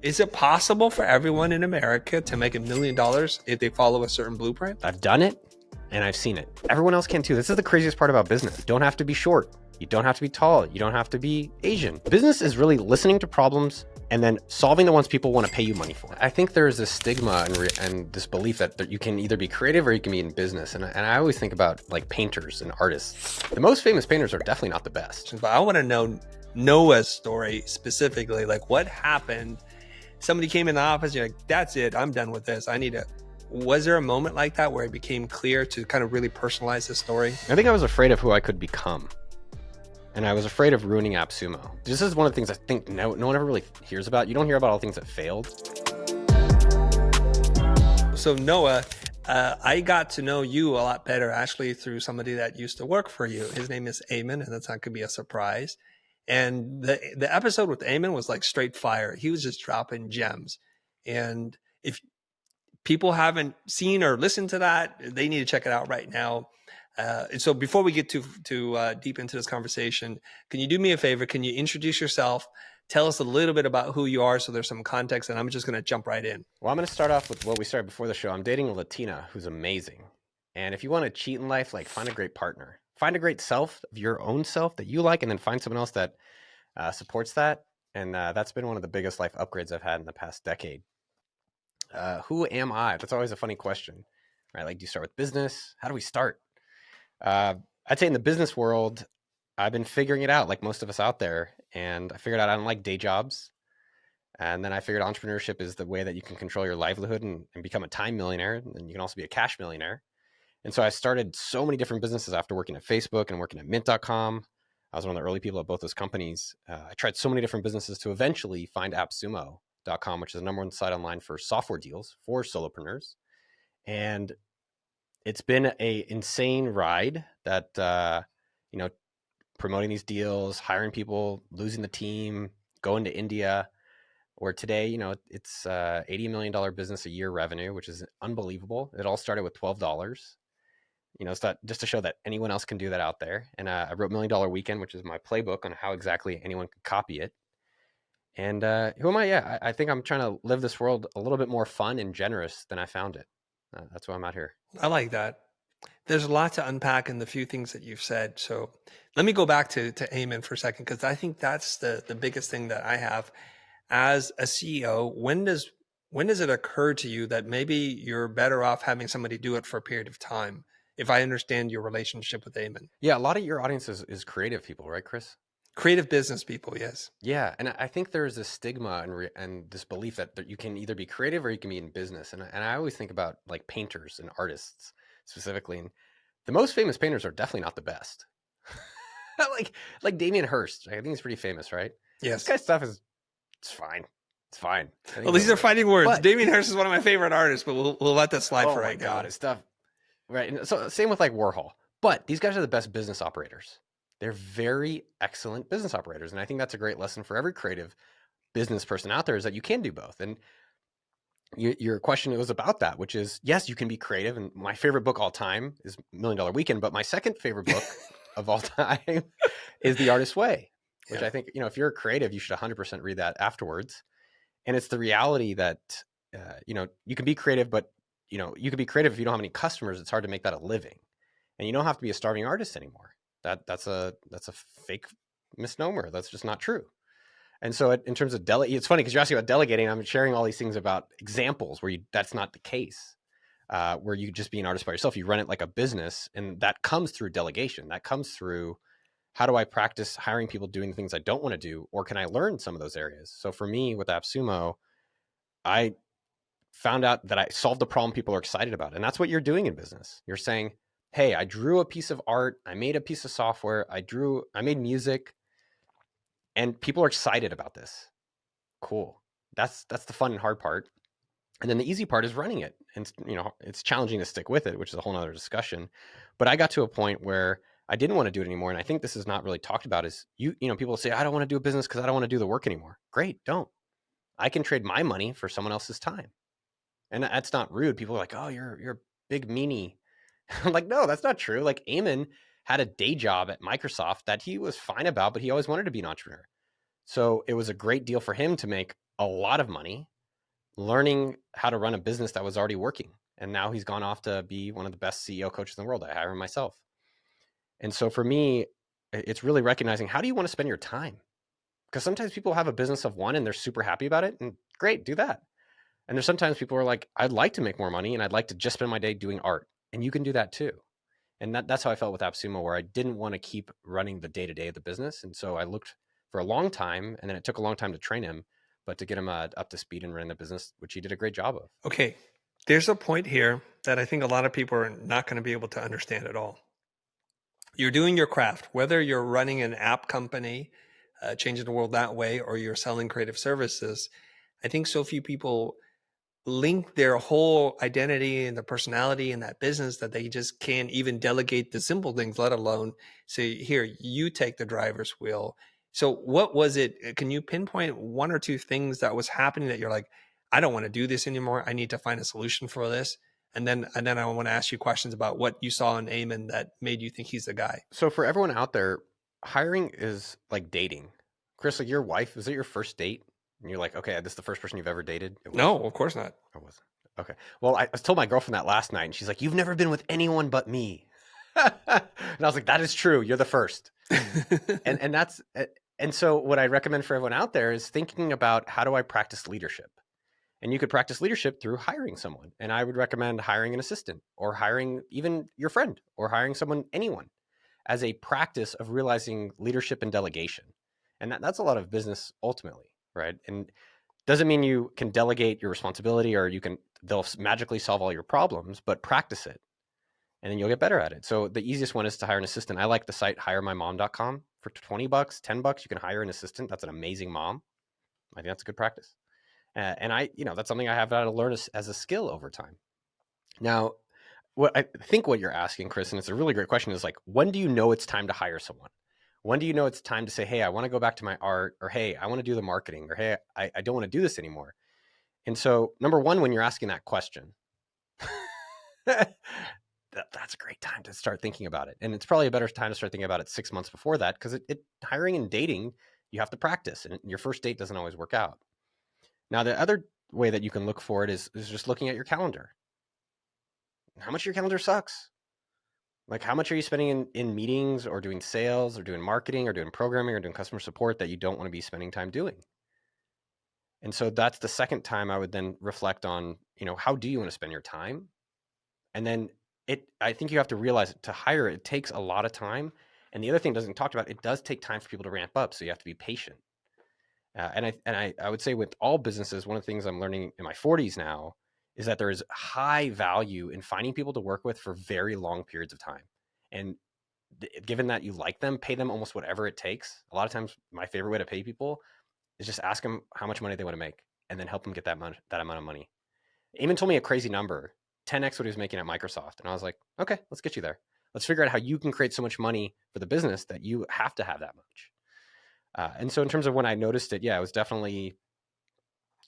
Is it possible for everyone in America to make $1 million if they follow a certain blueprint? I've done it and I've seen it. Everyone else can too. This is the craziest part about business. You don't have to be short. You don't have to be tall. You don't have to be Asian. Business is really listening to problems and then solving the ones people want to pay you money for. I think there's this stigma and this belief that you can either be creative or you can be in business. And I always think about like painters and artists. The most famous painters are definitely not the best. But I want to know Noah's story specifically. Like, what happened? Somebody came in the office, you're like, that's it, I'm done with this. Was there a moment like that where it became clear to kind of really personalize the story? I think I was afraid of who I could become. And I was afraid of ruining AppSumo. This is one of the things I think no one ever really hears about. You don't hear about all the things that failed. So Noah, I got to know you a lot better actually through somebody that used to work for you. His name is Amen, and that's not going to be a surprise. And the episode with Amen was like straight fire. He was just dropping gems. And if people haven't seen or listened to that, they need to check it out right now. And so before we get too deep into this conversation, can you do me a favor? Can you introduce yourself? Tell us a little bit about who you are so there's some context, and I'm just going to jump right in. Well, I'm going to start off with what we started before the show. I'm dating a Latina who's amazing. And if you want to cheat in life, like find a great partner. Find a great self of your own self that you like, and then find someone else that supports that. And that's been one of the biggest life upgrades I've had in the past decade. Who am I? That's always a funny question, right? Like, do you start with business? How do we start? I'd say in the business world, I've been figuring it out like most of us out there. And I figured out I don't like day jobs. And then I figured entrepreneurship is the way that you can control your livelihood and become a time millionaire. And you can also be a cash millionaire. And so I started so many different businesses after working at Facebook and working at mint.com. I was one of the early people at both those companies. I tried so many different businesses to eventually find AppSumo.com, which is the number one site online for software deals for solopreneurs. And it's been an insane ride that, promoting these deals, hiring people, losing the team, going to India, where today, it's $80 million business a year revenue, which is unbelievable. It all started with $12. It's not just to show that anyone else can do that out there. And I wrote $1 Million Weekend, which is my playbook on how exactly anyone could copy it. And who am I? Yeah, I think I'm trying to live this world a little bit more fun and generous than I found it. That's why I'm out here. I like that. There's a lot to unpack in the few things that you've said. So let me go back to Amen for a second, because I think that's the biggest thing that I have as a CEO. When does it occur to you that maybe you're better off having somebody do it for a period of time? If I understand your relationship with Amen. Yeah, a lot of your audience is creative people, right, Chris? Creative business people, yes. Yeah, and I think there's this stigma and this belief that you can either be creative or you can be in business. And I always think about like painters and artists specifically. And the most famous painters are definitely not the best. like Damien Hirst. I think he's pretty famous, right? Yes. This guy's stuff it's fine. It's fine. Well, these are fighting words. Damien Hirst is one of my favorite artists, but we'll let that slide for right now. Oh my God, his stuff. Right. And so same with like Warhol. But these guys are the best business operators. They're very excellent business operators. And I think that's a great lesson for every creative business person out there, is that you can do both. And your question was about that, which is, yes, you can be creative. And my favorite book all time is $1 Million Weekend. But my second favorite book of all time is The Artist's Way, which I think, if you're a creative, you should 100% read that afterwards. And it's the reality that, you can be creative, but you can be creative if you don't have any customers. It's hard to make that a living, and you don't have to be a starving artist anymore. That's a fake misnomer. That's just not true. And so in terms of it's funny because you're asking about delegating. I'm sharing all these things about examples where that's not the case, where you just be an artist by yourself. You run it like a business, and that comes through delegation. That comes through, how do I practice hiring people doing the things I don't want to do, or can I learn some of those areas? So for me with AppSumo, I found out that I solved the problem people are excited about. And that's what you're doing in business. You're saying, hey, I drew a piece of art. I made a piece of software. I made music, and people are excited about this. Cool. That's the fun and hard part. And then the easy part is running it. And, it's challenging to stick with it, which is a whole nother discussion. But I got to a point where I didn't want to do it anymore. And I think this is not really talked about, is people say, I don't want to do a business because I don't want to do the work anymore. Great. Don't. I can trade my money for someone else's time. And that's not rude. People are like, oh, you're a big meanie. I'm like, no, that's not true. Like, Amen had a day job at Microsoft that he was fine about, but he always wanted to be an entrepreneur. So it was a great deal for him to make a lot of money learning how to run a business that was already working. And now he's gone off to be one of the best CEO coaches in the world. I hire him myself. And so for me, it's really recognizing, how do you want to spend your time? Because sometimes people have a business of one and they're super happy about it, and great, do that. And there's sometimes people are like, I'd like to make more money and I'd like to just spend my day doing art. And you can do that too. And that's how I felt with AppSumo, where I didn't want to keep running the day-to-day of the business. And so I looked for a long time, and then it took a long time to train him, but to get him up to speed and running the business, which he did a great job of. Okay. There's a point here that I think a lot of people are not going to be able to understand at all. You're doing your craft, whether you're running an app company, changing the world that way, or you're selling creative services. I think so few people link their whole identity and their personality in that business that they just can't even delegate the simple things, let alone say, here, you take the driver's wheel. So what was it? Can you pinpoint one or two things that was happening that you're like, I don't want to do this anymore. I need to find a solution for this. And then I want to ask you questions about what you saw in Eamon that made you think he's the guy. So for everyone out there, hiring is like dating. Chris, like your wife, was it your first date? And you're like, okay, this is the first person you've ever dated? It was. No, of course not. It wasn't. Okay. Well, I told my girlfriend that last night, and she's like, you've never been with anyone but me. And I was like, that is true. You're the first. and that's, and so what I recommend for everyone out there is thinking about, how do I practice leadership? And you could practice leadership through hiring someone. And I would recommend hiring an assistant, or hiring even your friend, or hiring someone, anyone, as a practice of realizing leadership and delegation. And that's a lot of business ultimately, right? And doesn't mean you can delegate your responsibility or they'll magically solve all your problems, but practice it and then you'll get better at it. So the easiest one is to hire an assistant. I like the site hiremymom.com. For $20, $10, you can hire an assistant. That's an amazing mom. I think that's a good practice. And that's something I have to learn as a skill over time. Now, what I think what you're asking, Chris, and it's a really great question, is like, when do you know it's time to hire someone? When do you know it's time to say, hey, I want to go back to my art, or hey, I want to do the marketing, or hey, I don't want to do this anymore? And so, number one, when you're asking that question, that's a great time to start thinking about it. And it's probably a better time to start thinking about it 6 months before that, because hiring and dating, you have to practice, and your first date doesn't always work out. Now, the other way that you can look for it is just looking at your calendar. How much your calendar sucks? Like, how much are you spending in meetings, or doing sales, or doing marketing, or doing programming, or doing customer support that you don't want to be spending time doing? And so that's the second time I would then reflect on, how do you want to spend your time? And then I think you have to realize, to hire, it takes a lot of time. And the other thing doesn't talk about, it does take time for people to ramp up. So you have to be patient. And I would say with all businesses, one of the things I'm learning in my 40s now is that there is high value in finding people to work with for very long periods of time. And given that you like them, pay them almost whatever it takes. A lot of times, my favorite way to pay people is just ask them how much money they want to make, and then help them get that amount of money. Eamon told me a crazy number, 10x what he was making at Microsoft. And I was like, okay, let's get you there. Let's figure out how you can create so much money for the business that you have to have that much. And so in terms of when I noticed it, it was definitely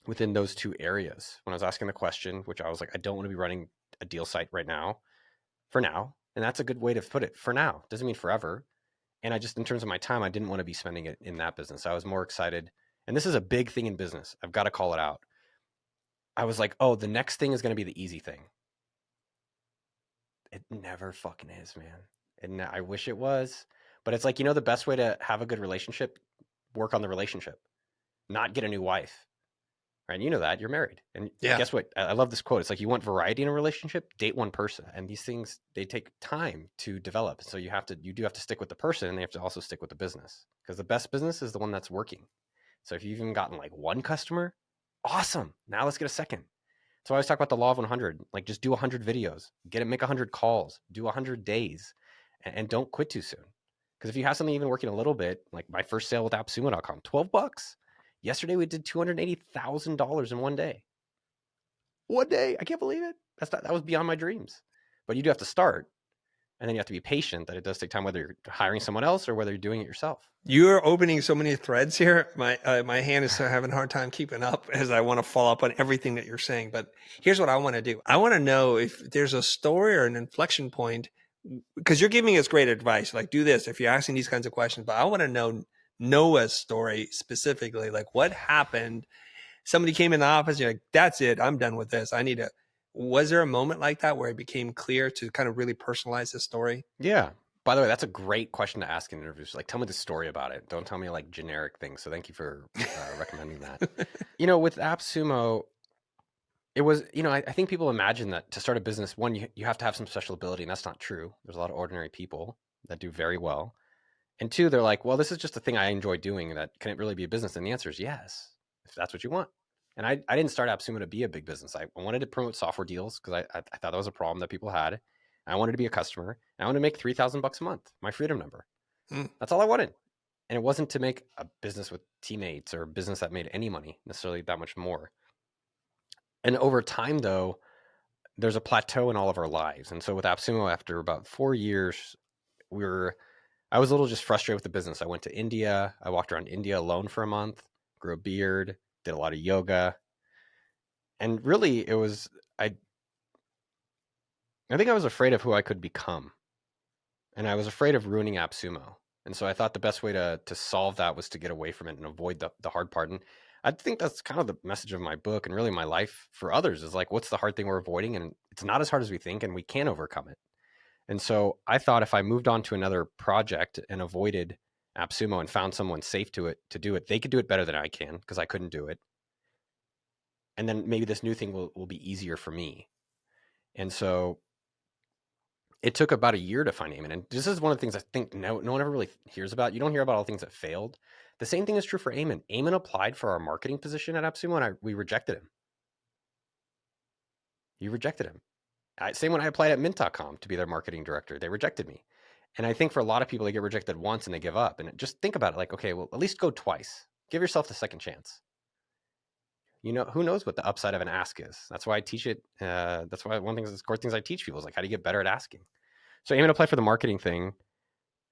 within those two areas. When I was asking the question, which I was like, I don't want to be running a deal site right now, for now. And that's a good way to put it. For now. Doesn't mean forever. And I just, in terms of my time, I didn't want to be spending it in that business. I was more excited. And this is a big thing in business. I've got to call it out. I was like, oh, the next thing is going to be the easy thing. It never fucking is, man. And I wish it was. But it's like, the best way to have a good relationship, work on the relationship, not get a new wife. Right? You know that. You're married. And guess what? I love this quote. It's like, you want variety in a relationship? Date one person. And these things, they take time to develop. So you do have to stick with the person, and they have to also stick with the business, because the best business is the one that's working. So if you've even gotten like one customer, awesome. Now let's get a second. So I always talk about the law of 100. Like, just do 100 videos, make 100 calls, do 100 days, and don't quit too soon. Because if you have something even working a little bit, like my first sale with AppSumo.com, $12. Yesterday we did $280,000 in one day. One day, I can't believe it. That was beyond my dreams. But you do have to start, and then you have to be patient. That it does take time, whether you're hiring someone else or whether you're doing it yourself. You're opening so many threads here. My hand is having a hard time keeping up, as I want to follow up on everything that you're saying. But here's what I want to do. I want to know if there's a story or an inflection point, because you're giving us great advice. Like, do this if you're asking these kinds of questions. But I want to know Noah's story specifically. Like, what happened somebody came in the office, you're like, that's it, I'm done with this. I need to. Was there a moment like that where it became clear to kind of really personalize the story? Yeah. By the way, that's a great question to ask in interviews. Like, tell me the story about it. Don't tell me like generic things. So thank you for recommending that. With AppSumo, it was, I think people imagine that to start a business, one, you have to have some special ability, and that's not true. There's a lot of ordinary people that do very well. And two, they're like, well, this is just a thing I enjoy doing. That can it really be a business? And the answer is yes, if that's what you want. And I didn't start AppSumo to be a big business. I wanted to promote software deals because I thought that was a problem that people had. I wanted to be a customer. I wanted to make $3,000 a month, my freedom number. That's all I wanted. And it wasn't to make a business with teammates or a business that made any money, necessarily that much more. And over time, though, there's a plateau in all of our lives. And so with AppSumo, after about 4 years, I was a little just frustrated with the business. I went to India. I walked around India alone for a month, grew a beard, did a lot of yoga. And really, it was, I think I was afraid of who I could become. And I was afraid of ruining AppSumo. And so I thought the best way to solve that was to get away from it and avoid the hard part. And I think that's kind of the message of my book and really my life for others is like, what's the hard thing we're avoiding? And it's not as hard as we think, and we can overcome it. And so I thought if I moved on to another project and avoided AppSumo and found someone safe to do it, they could do it better than I can because I couldn't do it. And then maybe this new thing will be easier for me. And so it took about a year to find Eamon. And this is one of the things I think no one ever really hears about. You don't hear about all the things that failed. The same thing is true for Eamon. Eamon applied for our marketing position at AppSumo, and we rejected him. You rejected him. Same when I applied at Mint.com to be their marketing director. They rejected me. And I think for a lot of people, they get rejected once and they give up. And just think about it like, okay, well, at least go twice. Give yourself the second chance. Who knows what the upside of an ask is? That's why I teach it. That's why one of the core things I teach people is like, how do you get better at asking? So Eamon applied for the marketing thing,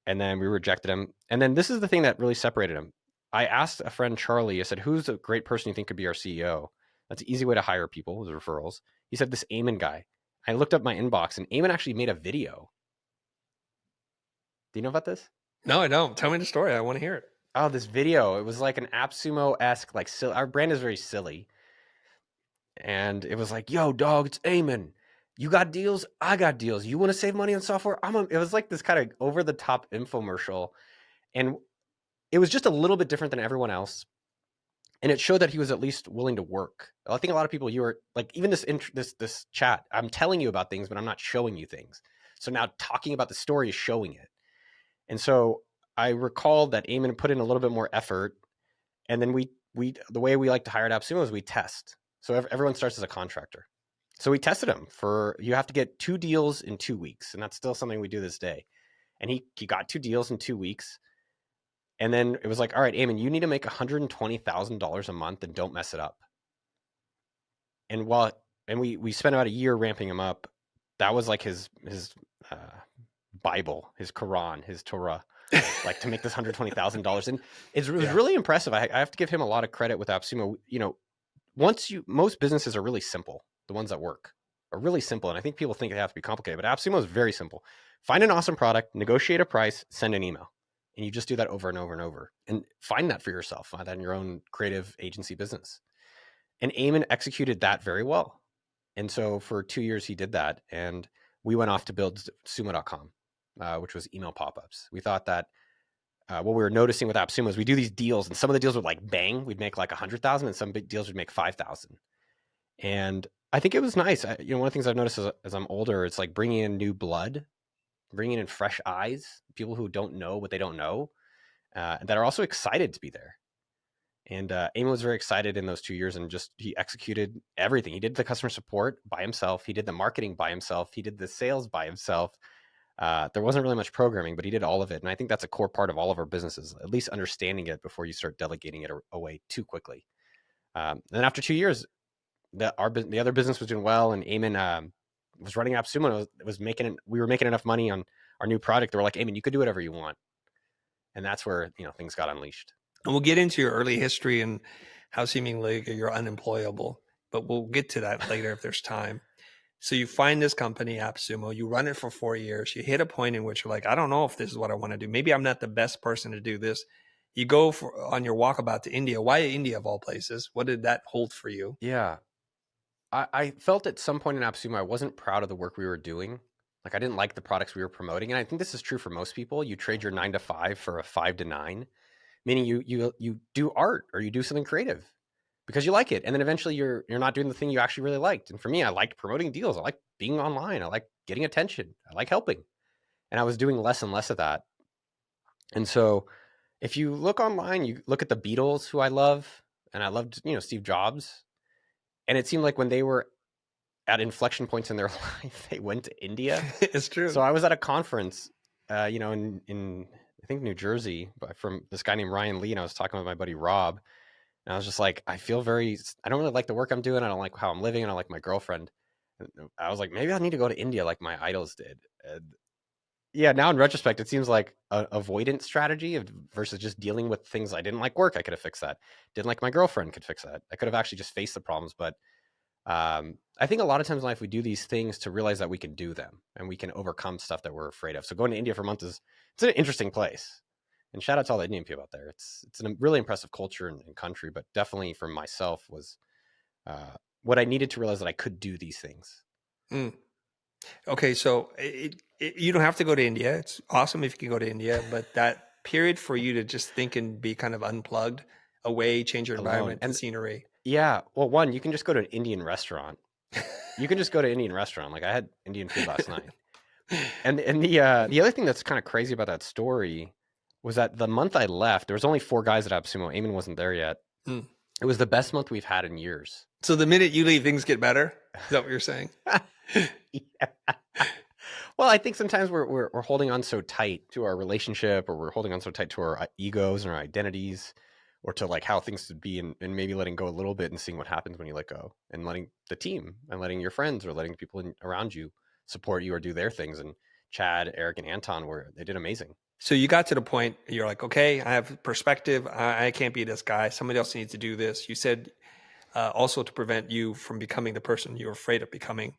and then we rejected him. And then this is the thing that really separated him. I asked a friend, Charlie, I said, who's a great person you think could be our CEO? That's an easy way to hire people with referrals. He said, this Eamon guy. I looked up my inbox, and Eamon actually made a video. Do you know about this? No, I don't. Tell me the story. I want to hear it. Oh, this video. It was like an AppSumo-esque, like our brand is very silly. And it was like, yo, dog, it's Eamon. You got deals? I got deals. You want to save money on software? It was like this kind of over-the-top infomercial. And it was just a little bit different than everyone else. And it showed that he was at least willing to work. I think a lot of people, you were like, even this chat, I'm telling you about things, but I'm not showing you things. So now talking about the story is showing it. And so I recalled that Eamon put in a little bit more effort. And then the way we like to hire at AppSumo is we test. So everyone starts as a contractor. So we tested him you have to get 2 deals in 2 weeks. And that's still something we do this day. And he got 2 deals in 2 weeks. And then it was like, all right, Eamon, you need to make $120,000 a month and don't mess it up. And we spent about a year ramping him up. That was like his Bible, his Quran, his Torah, like to make this $120,000. And it was really impressive. I have to give him a lot of credit with AppSumo. Most businesses are really simple. The ones that work are really simple. And I think people think they have to be complicated, but AppSumo is very simple. Find an awesome product, negotiate a price, send an email. And you just do that over and over and over. And find that for yourself. Find that in your own creative agency business. And Eamon executed that very well. And so for 2 years, he did that. And we went off to build sumo.com, which was email pop-ups. We thought that what we were noticing with AppSumo is we do these deals, and some of the deals would like bang, we'd make like 100,000, and some big deals would make 5,000. And I think it was nice. One of the things I've noticed as I'm older, it's like bringing in new blood, bringing in fresh eyes, people who don't know what they don't know, that are also excited to be there. And Eamon was very excited in those 2 years, and he executed everything. He did the customer support by himself. He did the marketing by himself. He did the sales by himself. There wasn't really much programming, but he did all of it. And I think that's a core part of all of our businesses, at least understanding it before you start delegating it away too quickly. Then after 2 years, the other business was doing well, and Eamon was running AppSumo. We were making enough money on our new product. They were like, Eamon, you could do whatever you want. And that's where things got unleashed. And we'll get into your early history and how seemingly you're unemployable, but we'll get to that later if there's time. So you find this company, AppSumo, you run it for 4 years. You hit a point in which you're like, I don't know if this is what I want to do. Maybe I'm not the best person to do this. you go on your walkabout to India. Why India of all places? What did that hold for you? Yeah. I felt at some point in AppSumo, I wasn't proud of the work we were doing. Like I didn't like the products we were promoting. And I think this is true for most people. You trade your 9 to 5 for a 5 to 9, meaning you do art or you do something creative because you like it. And then eventually you're not doing the thing you actually really liked. And for me, I liked promoting deals. I like being online. I like getting attention. I like helping. And I was doing less and less of that. And so if you look online, you look at the Beatles, who I love, and I loved, Steve Jobs. And it seemed like when they were at inflection points in their life, they went to India. It's true. So I was at a conference, in I think New Jersey, from this guy named Ryan Lee, and I was talking with my buddy Rob, and I was just like, I don't really like the work I'm doing. I don't like how I'm living, and I don't like my girlfriend. And I was like, maybe I need to go to India like my idols did. Yeah, now in retrospect, it seems like an avoidance strategy versus just dealing with things I didn't like work. I could have fixed that. Didn't like my girlfriend, could fix that. I could have actually just faced the problems, but I think a lot of times in life we do these things to realize that we can do them and we can overcome stuff that we're afraid of. So going to India for a month it's an interesting place. And shout out to all the Indian people out there. It's a really impressive culture and country, but definitely for myself was what I needed to realize that I could do these things. Mm. Okay, so you don't have to go to India. It's awesome if you can go to India, but that period for you to just think and be kind of unplugged, away, change your environment and scenery. Yeah, well, one, you can just go to an Indian restaurant. You can just go to an Indian restaurant. Like I had Indian food last night. And the other thing that's kind of crazy about that story was that the month I left, there was only 4 guys at AppSumo. Eamon wasn't there yet. Mm. It was the best month we've had in years. So the minute you leave, things get better? Is that what you're saying? Yeah. Well, I think sometimes we're holding on so tight to our relationship, or we're holding on so tight to our egos and our identities, or to like how things should be, and maybe letting go a little bit and seeing what happens when you let go, and letting the team and letting your friends or letting people around you support you or do their things. And Chad, Eric, and Anton they did amazing. So you got to the point, you're like, okay, I have perspective. I can't be this guy. Somebody else needs to do this. You said also to prevent you from becoming the person you're afraid of becoming.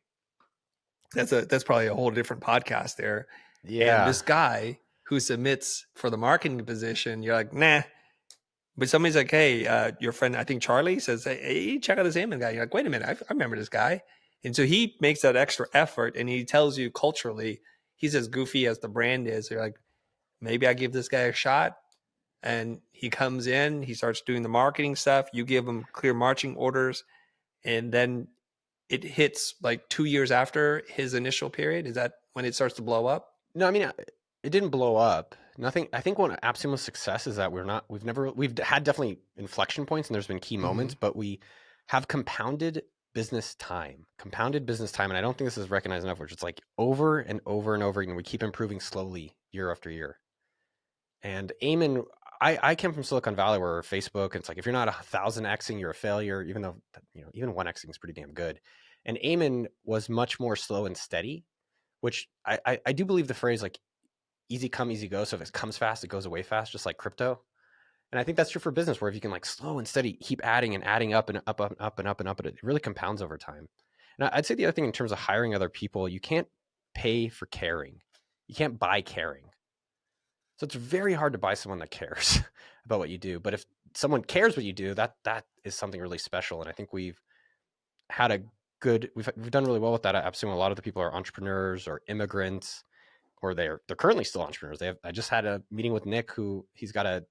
That's probably a whole different podcast there. Yeah. And this guy who submits for the marketing position, you're like, nah. But somebody's like, hey, your friend, I think Charlie says, hey, check out this Amen guy. You're like, wait a minute, I remember this guy. And so he makes that extra effort, and he tells you culturally, he's as goofy as the brand is. You're like, maybe I give this guy a shot. And he comes in, he starts doing the marketing stuff. You give him clear marching orders. And then it hits like 2 years after his initial period. Is that when it starts to blow up? No, I mean, it didn't blow up. Nothing. I think one of AppSumo's success is that we've had definitely inflection points, and there's been key moments, but we have compounded business time. And I don't think this is recognized enough, which it's like over and over and over again. We keep improving slowly year after year. And Eamon, I came from Silicon Valley, where Facebook, it's like, if you're not 1,000xing, you're a failure, even though, even 1xing is pretty damn good. And Eamon was much more slow and steady, which I do believe the phrase like easy come, easy go. So if it comes fast, it goes away fast, just like crypto. And I think that's true for business, where if you can like slow and steady, keep adding and adding up and up and up and up and up, it really compounds over time. And I'd say the other thing in terms of hiring other people, you can't pay for caring. You can't buy caring. So it's very hard to buy someone that cares about what you do. But if someone cares what you do, that is something really special. And I think we've done really well with that at AppSumo. A lot of the people are entrepreneurs or immigrants, or they're currently still entrepreneurs. I just had a meeting with Nick, who he's got a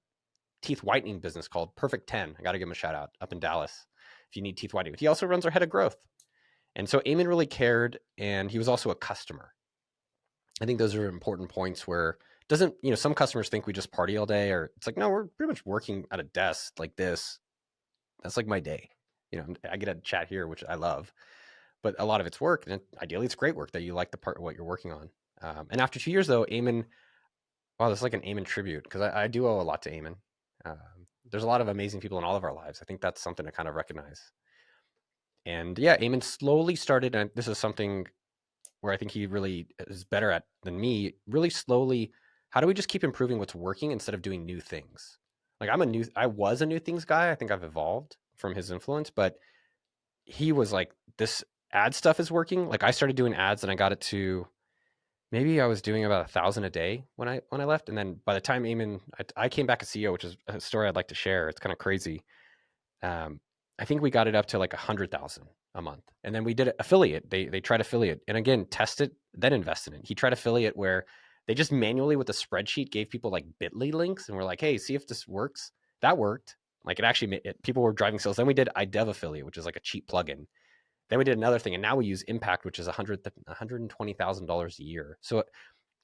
teeth whitening business called Perfect 10. I got to give him a shout out up in Dallas if you need teeth whitening. But he also runs our head of growth. And so Eamon really cared, and he was also a customer. I think those are important points where some customers think we just party all day, or it's like, no, we're pretty much working at a desk like this. That's like my day. I get a chat here, which I love, but a lot of it's work. And ideally it's great work that you like the part of what you're working on. And after 2 years though, Eamon, wow, that's like an Eamon tribute, because I do owe a lot to Eamon. There's a lot of amazing people in all of our lives. I think that's something to kind of recognize. And yeah, Eamon slowly started, and this is something where I think he really is better at than me, really slowly, how do we just keep improving what's working instead of doing new things? Like I was a new things guy. I think I've evolved from his influence, but he was like, this ad stuff is working. Like I started doing ads, and I got it to maybe I was doing about 1,000 a day when I left. And then by the time I came back as CEO, which is a story I'd like to share. It's kind of crazy. I think we got it up to like 100,000 a month. And then we did affiliate. They tried affiliate, and again, test it, then invest in it. He tried affiliate where they just manually with a spreadsheet gave people like Bitly links, and we're like, hey, see if this works. That worked. Like it actually, people were driving sales. Then we did iDev affiliate, which is like a cheap plugin. Then we did another thing, and now we use Impact, which is $120,000 a year. So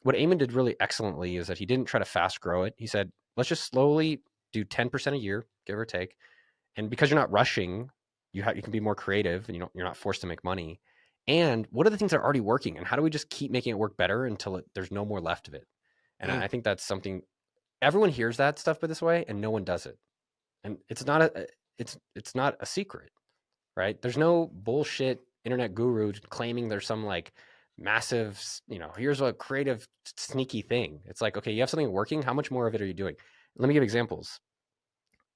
what Eamon did really excellently is that he didn't try to fast grow it. He said, let's just slowly do 10% a year, give or take. And because you're not rushing, you can be more creative, and you're not forced to make money. And what are the things that are already working, and how do we just keep making it work better until there's no more left of it? And I think that's something everyone hears that stuff, but this way, and no one does it. And it's not a secret, right? There's no bullshit internet guru claiming there's some like massive, here's a creative sneaky thing. It's like, okay, you have something working. How much more of it are you doing? Let me give examples.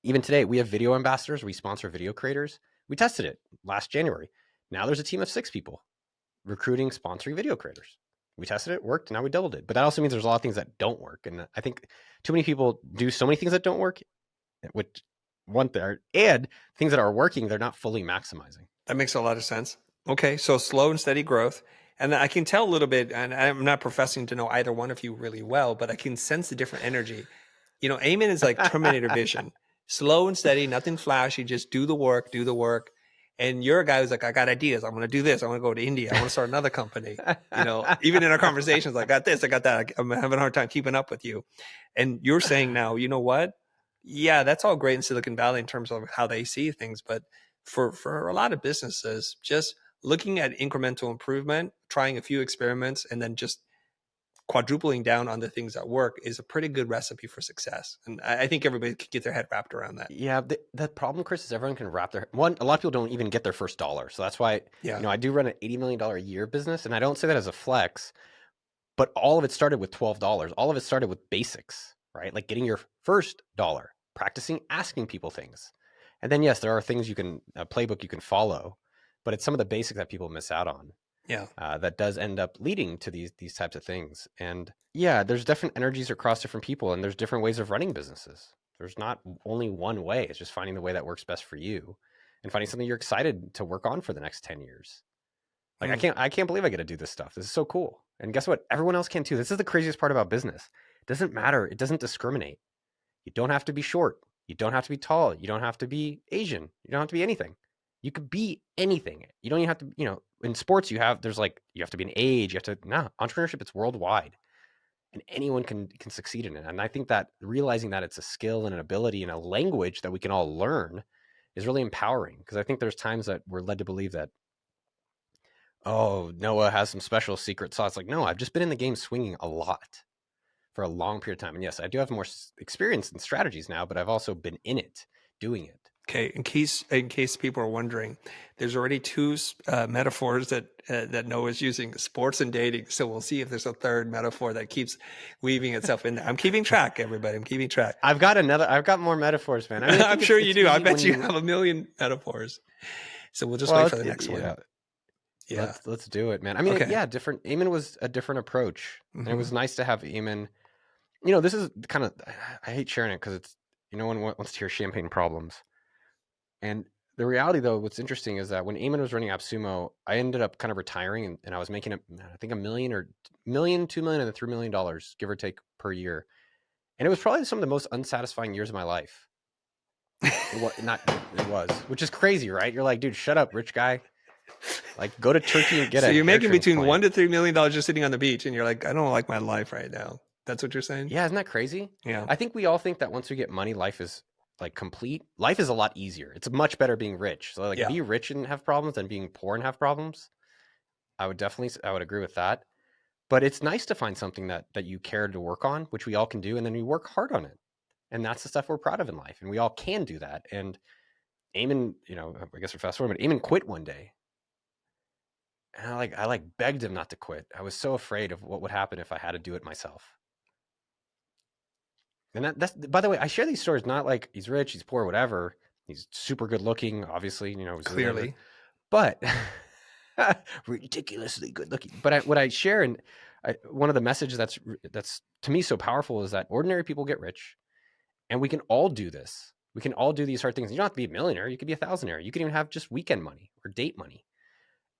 Even today, we have video ambassadors. We sponsor video creators. We tested it last January. Now there's a team of 6 people recruiting, sponsoring video creators. We tested it, worked, now we doubled it. But that also means there's a lot of things that don't work. And I think too many people do so many things that don't work, which and things that are working, they're not fully maximizing. That makes a lot of sense. Okay, so slow and steady growth. And I can tell a little bit, and I'm not professing to know either one of you really well, but I can sense the different energy. Eamon is like Terminator vision. Slow and steady, nothing flashy, just do the work. And you're a guy who's like, I got ideas. I'm going to do this. I want to go to India. I want to start another company. Even in our conversations, I got this, I got that. I'm having a hard time keeping up with you. And you're saying now, you know what? Yeah, that's all great in Silicon Valley in terms of how they see things. But for a lot of businesses, just looking at incremental improvement, trying a few experiments, and then just quadrupling down on the things that work is a pretty good recipe for success. And I think everybody could get their head wrapped around that. Yeah, the problem, Chris, is everyone can wrap a lot of people don't even get their first dollar. So that's why, I do run an $80 million a year business, and I don't say that as a flex, but all of it started with $12. All of it started with basics, right? Like getting your first dollar, practicing asking people things. And then, yes, there are things a playbook you can follow, but it's some of the basics that people miss out on. Yeah. That does end up leading to these types of things. And yeah, there's different energies across different people, and there's different ways of running businesses. There's not only one way. It's just finding the way that works best for you and finding something you're excited to work on for the next 10 years. Like I can't believe I get to do this stuff. This is so cool. And guess what? Everyone else can too. This is the craziest part about business. It doesn't matter. It doesn't discriminate. You don't have to be short. You don't have to be tall. You don't have to be Asian. You don't have to be anything. You could be anything. You don't even have to, in sports, you have to be an age. Entrepreneurship, it's worldwide, and anyone can succeed in it. And I think that realizing that it's a skill and an ability and a language that we can all learn is really empowering, because I think there's times that we're led to believe that, oh, Noah has some special secret sauce. Like, no, I've just been in the game swinging a lot for a long period of time. And yes, I do have more experience and strategies now, but I've also been in it, doing it. Okay, in case people are wondering, there's already 2 metaphors that Noah is using: sports and dating. So we'll see if there's a third metaphor that keeps weaving itself in there. I'm keeping track, everybody. I'm keeping track. I've got more metaphors, man. I'm sure you do. I bet you have a million metaphors. So we'll just wait for the next one. Yeah. Let's do it, man. Different. Eamon was a different approach. And it was nice to have Eamon. This is kind of, I hate sharing it because it's, no one wants to hear champagne problems. And the reality, though, what's interesting is that when Eamon was running AppSumo, I ended up kind of retiring, and I was making, I think, $1 million, $2 million, and then $3 million, give or take, per year. And it was probably some of the most unsatisfying years of my life. It was, which is crazy, right? You're like, dude, shut up, rich guy. Like, go to Turkey and get So you're making between $1 to $3 million just sitting on the beach, and you're like, I don't like my life right now. That's what you're saying? Yeah, isn't that crazy? Yeah. I think we all think that once we get money, life is like complete. Life is a lot easier. It's much better being rich. So be rich and have problems than being poor and have problems. I would agree with that. But it's nice to find something that you care to work on, which we all can do, and then we work hard on it. And that's the stuff we're proud of in life, and we all can do that. And Eamon, I guess we're fast forward, but Eamon quit one day. And I begged him not to quit. I was so afraid of what would happen if I had to do it myself. And that's, by the way, I share these stories not like he's rich, he's poor, whatever. He's super good looking, obviously, clearly, but ridiculously good looking. But what I share, and one of the messages that's to me so powerful is that ordinary people get rich, and we can all do this. We can all do these hard things. You don't have to be a millionaire. You could be a thousandaire. You could even have just weekend money or date money,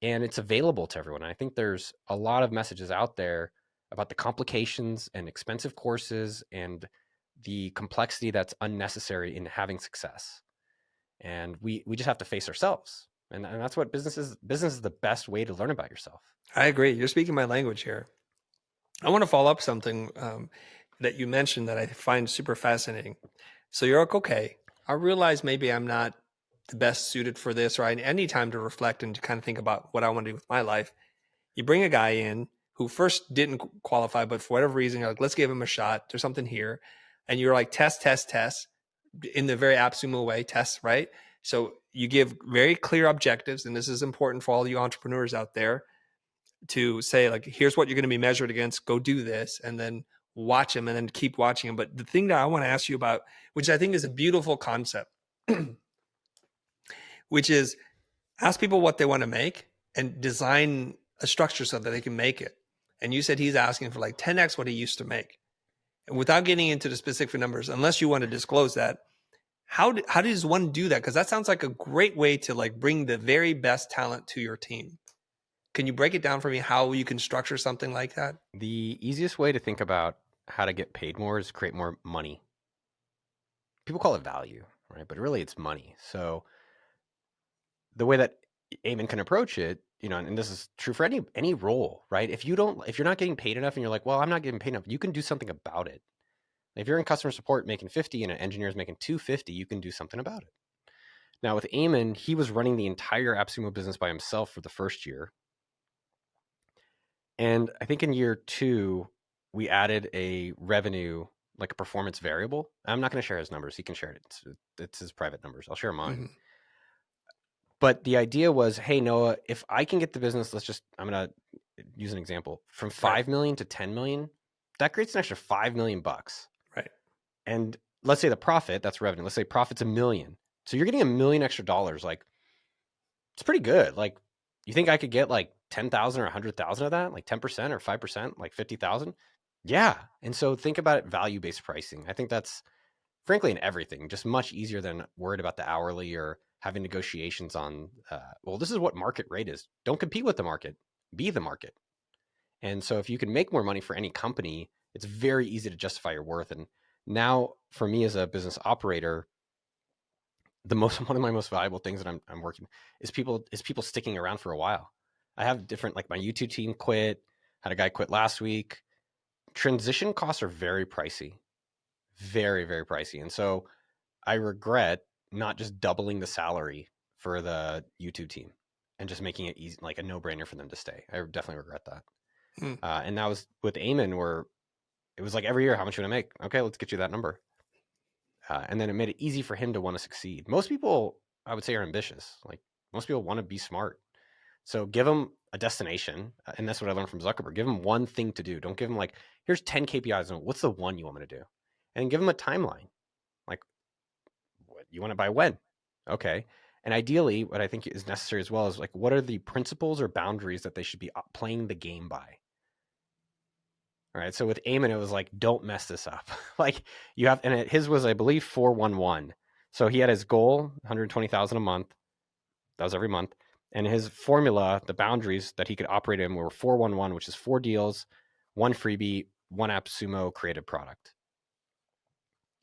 and it's available to everyone. And I think there's a lot of messages out there about the complications and expensive courses and the complexity that's unnecessary in having success. And we just have to face ourselves. And that's what business is. Business is the best way to learn about yourself. I agree. You're speaking my language here. I want to follow up something that you mentioned that I find super fascinating. So you're like, okay, I realize maybe I'm not the best suited for this, or I need time to reflect and to kind of think about what I want to do with my life. You bring a guy in who first didn't qualify, but for whatever reason, you're like, let's give him a shot. There's something here. And you're like, test in the very AppSumo way, test, right? So you give very clear objectives, and this is important for all you entrepreneurs out there to say, like, here's what you're going to be measured against, go do this, and then watch him and then keep watching him. But the thing that I want to ask you about, which I think is a beautiful concept, which is ask people what they want to make and design a structure so that they can make it. And you said he's asking for like 10x what he used to make. And without getting into the specific numbers, unless you want to disclose that, how does one do that? Because that sounds like a great way to like bring the very best talent to your team. Can you break it down for me how you can structure something like that? The easiest way to think about how to get paid more is create more money. People call it value, right? But really it's money. So the way that Amen can approach it, and this is true for any role, right? If you're not getting paid enough and you're like, well, I'm not getting paid enough, you can do something about it. If you're in customer support making 50 and an engineer is making 250, you can do something about it. Now with Amen, he was running the entire AppSumo business by himself for the first year. And I think in year 2, we added a revenue, like a performance variable. I'm not going to share his numbers. He can share it. It's his private numbers. I'll share mine. Mm-hmm. But the idea was, hey, Noah, if I can get the business, I'm going to use an example, from 5 million to 10 million, that creates an extra $5 million. Right. And let's say the profit, that's revenue. Let's say profit's $1 million. So you're getting $1 million extra dollars. Like, it's pretty good. Like, you think I could get like 10,000 or 100,000 of that, like 10% or 5%, like 50,000? Yeah. And so think about it, value-based pricing. I think that's frankly in everything, just much easier than worried about the hourly or having negotiations on, well, this is what market rate is. Don't compete with the market, be the market. And so if you can make more money for any company, it's very easy to justify your worth. And now for me as a business operator, one of my most valuable things that I'm working is people sticking around for a while. I have different, like my YouTube team quit, had a guy quit last week. Transition costs are very pricey, very, very pricey. And so I regret not just doubling the salary for the YouTube team and just making it easy, like a no-brainer for them to stay. I definitely regret that. And that was with Amen, where it was like every year, how much you want to make? Okay, let's get you that number. And then it made it easy for him to want to succeed. Most people, I would say, are ambitious. Like most people want to be smart. So give them a destination. And that's what I learned from Zuckerberg. Give them one thing to do. Don't give them like, here's 10 KPIs. And what's the one you want me to do? And give them a timeline. Like, what you want to buy when? Okay. And ideally, what I think is necessary as well is like, what are the principles or boundaries that they should be playing the game by? All right. So with Amen, it was like, don't mess this up. Like you have, and his was, I believe, 411. So he had his goal, 120,000 a month. That was every month. And his formula, the boundaries that he could operate in were 411, which is 4 deals, 1 freebie, 1 AppSumo created product.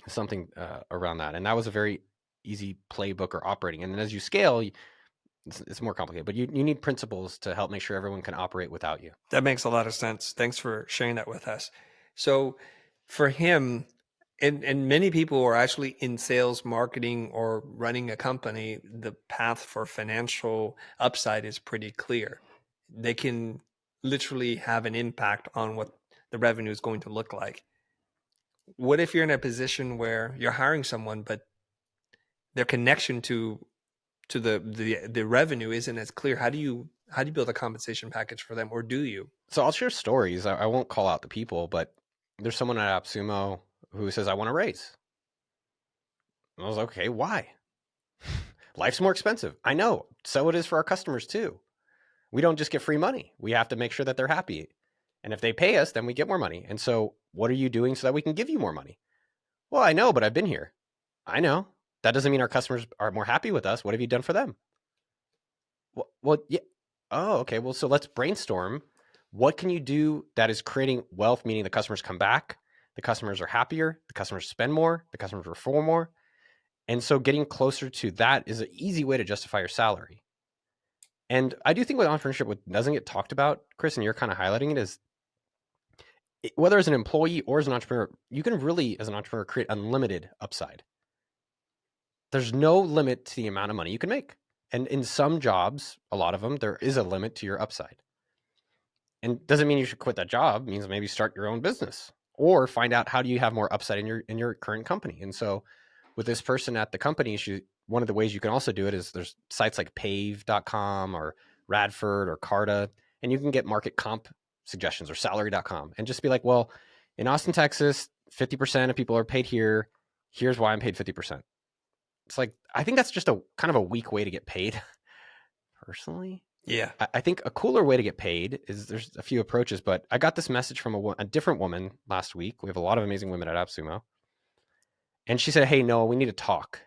Something around that. And that was a very easy playbook or operating. And then as you scale, it's more complicated, but you need principles to help make sure everyone can operate without you. That makes a lot of sense. Thanks for sharing that with us. So for him, and many people who are actually in sales, marketing, or running a company, the path for financial upside is pretty clear. They can literally have an impact on what the revenue is going to look like. What if you're in a position where you're hiring someone, but their connection to the revenue isn't as clear? How do you build a compensation package for them, or do you? So I'll share stories. I won't call out the people, but there's someone at AppSumo who says, I want to raise. And I was like, okay, why? Life's more expensive. I know. So it is for our customers too. We don't just get free money. We have to make sure that they're happy. And if they pay us, then we get more money. And so what are you doing so that we can give you more money? Well, I know, but I've been here. I know. That doesn't mean our customers are more happy with us. What have you done for them? Well, yeah. Oh, okay. Well, so let's brainstorm. What can you do that is creating wealth, meaning the customers come back, the customers are happier, the customers spend more, the customers refer more. And so getting closer to that is an easy way to justify your salary. And I do think with entrepreneurship, what doesn't get talked about, Chris, and you're kind of highlighting it, is whether as an employee or as an entrepreneur, you can really, as an entrepreneur, create unlimited upside. There's no limit to the amount of money you can make. And in some jobs, a lot of them, there is a limit to your upside. And doesn't mean you should quit that job. It means maybe start your own business or find out how do you have more upside in your current company. And so with this person at the company, one of the ways you can also do it is there's sites like pave.com or Radford or Carta, and you can get market comp suggestions or salary.com and just be like, well, in Austin, Texas, 50% of people are paid here. Here's why I'm paid 50%. It's like, I think that's just a kind of a weak way to get paid personally. Yeah. I think a cooler way to get paid is there's a few approaches, but I got this message from a different woman last week. We have a lot of amazing women at AppSumo. And she said, hey, Noah, we need to talk.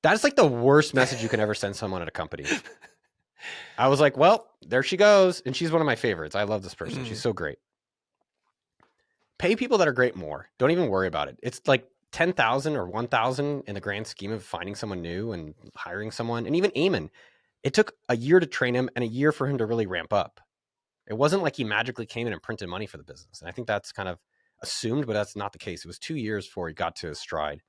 That's like the worst message you can ever send someone at a company. I was like, well, there she goes. And she's one of my favorites. I love this person. She's so great. Pay people that are great more. Don't even worry about it. It's like 10,000 or 1,000 in the grand scheme of finding someone new and hiring someone. And even Eamon, it took a year to train him and a year for him to really ramp up. It wasn't like he magically came in and printed money for the business. And I think that's kind of assumed, but that's not the case. It was 2 years before he got to his stride.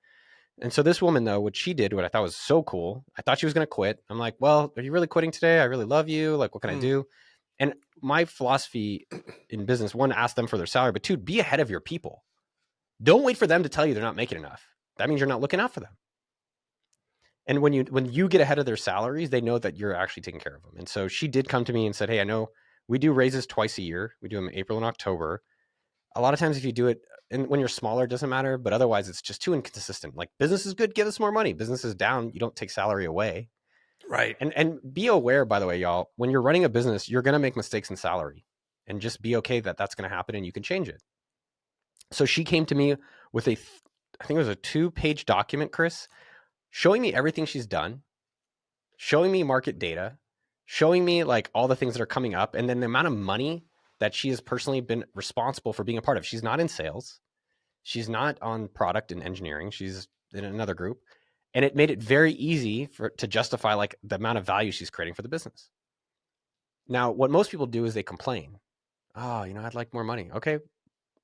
And so this woman, though, what she did, what I thought was so cool, I thought she was going to quit. I'm like, well, are you really quitting today? I really love you. Like, what can I do? And my philosophy in business, one, ask them for their salary, but two, be ahead of your people. Don't wait for them to tell you they're not making enough. That means you're not looking out for them. And when you get ahead of their salaries, they know that you're actually taking care of them. And so she did come to me and said, hey, I know we do raises twice a year. We do them in April and October. A lot of times if you do it, and when you're smaller, it doesn't matter, but otherwise it's just too inconsistent. Like business is good, give us more money. Business is down, you don't take salary away. Right. And be aware, by the way, y'all, when you're running a business, you're going to make mistakes in salary, and just be okay that that's going to happen and you can change it. So she came to me with I think it was a 2-page document, Chris, showing me everything she's done, showing me market data, showing me like all the things that are coming up, and then the amount of money that she has personally been responsible for being a part of. She's not in sales. She's not on product and engineering. She's in another group. And it made it very easy to justify like the amount of value she's creating for the business. Now, what most people do is they complain. Oh, I'd like more money. Okay.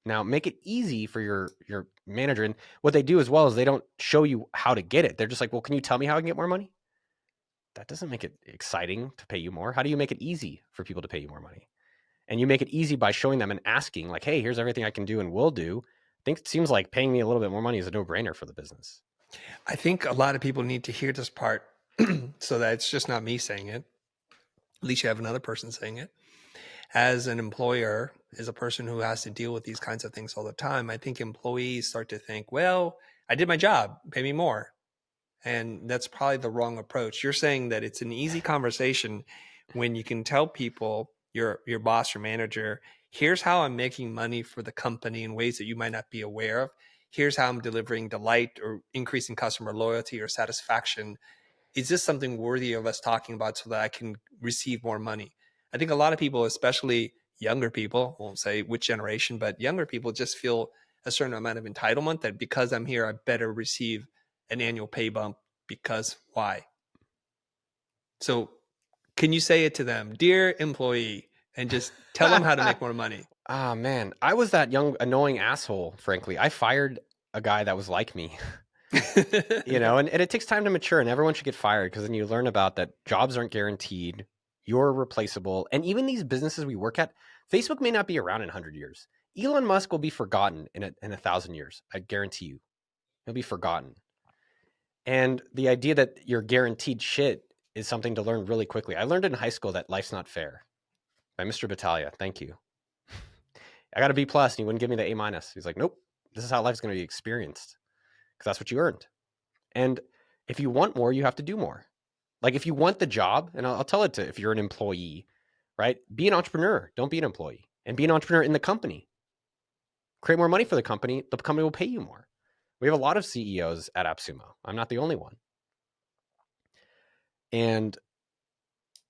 Now make it easy for your manager. And what they do as well is they don't show you how to get it. They're just like, well, can you tell me how I can get more money? That doesn't make it exciting to pay you more. How do you make it easy for people to pay you more money? And you make it easy by showing them and asking like, hey, here's everything I can do and will do. I think it seems like paying me a little bit more money is a no-brainer for the business. I think a lot of people need to hear this part so that it's just not me saying it. At least you have another person saying it. As an employer, as a person who has to deal with these kinds of things all the time, I think employees start to think, well, I did my job, pay me more. And that's probably the wrong approach. You're saying that it's an easy conversation when you can tell people, your boss, your manager, here's how I'm making money for the company in ways that you might not be aware of. Here's how I'm delivering delight or increasing customer loyalty or satisfaction. Is this something worthy of us talking about so that I can receive more money? I think a lot of people, especially younger people, won't say which generation, but younger people just feel a certain amount of entitlement that because I'm here, I better receive an annual pay bump because why? So can you say it to them, dear employee, and just tell them how to make more money? Oh, man. I was that young, annoying asshole, frankly. I fired a guy that was like me, and it takes time to mature, and everyone should get fired because then you learn about that jobs aren't guaranteed. You're replaceable. And even these businesses we work at, Facebook may not be around in 100 years. Elon Musk will be forgotten in 1,000 years. I guarantee you. He'll be forgotten. And the idea that you're guaranteed shit is something to learn really quickly. I learned in high school that life's not fair by Mr. Battaglia. Thank you. I got a B+, and he wouldn't give me the A-. He's like, nope, this is how life's going to be experienced because that's what you earned. And if you want more, you have to do more. Like if you want the job, and I'll tell it to if you're an employee, right? Be an entrepreneur. Don't be an employee. and be an entrepreneur in the company. Create more money for the company will pay you more. We have a lot of CEOs at AppSumo. I'm not the only one. And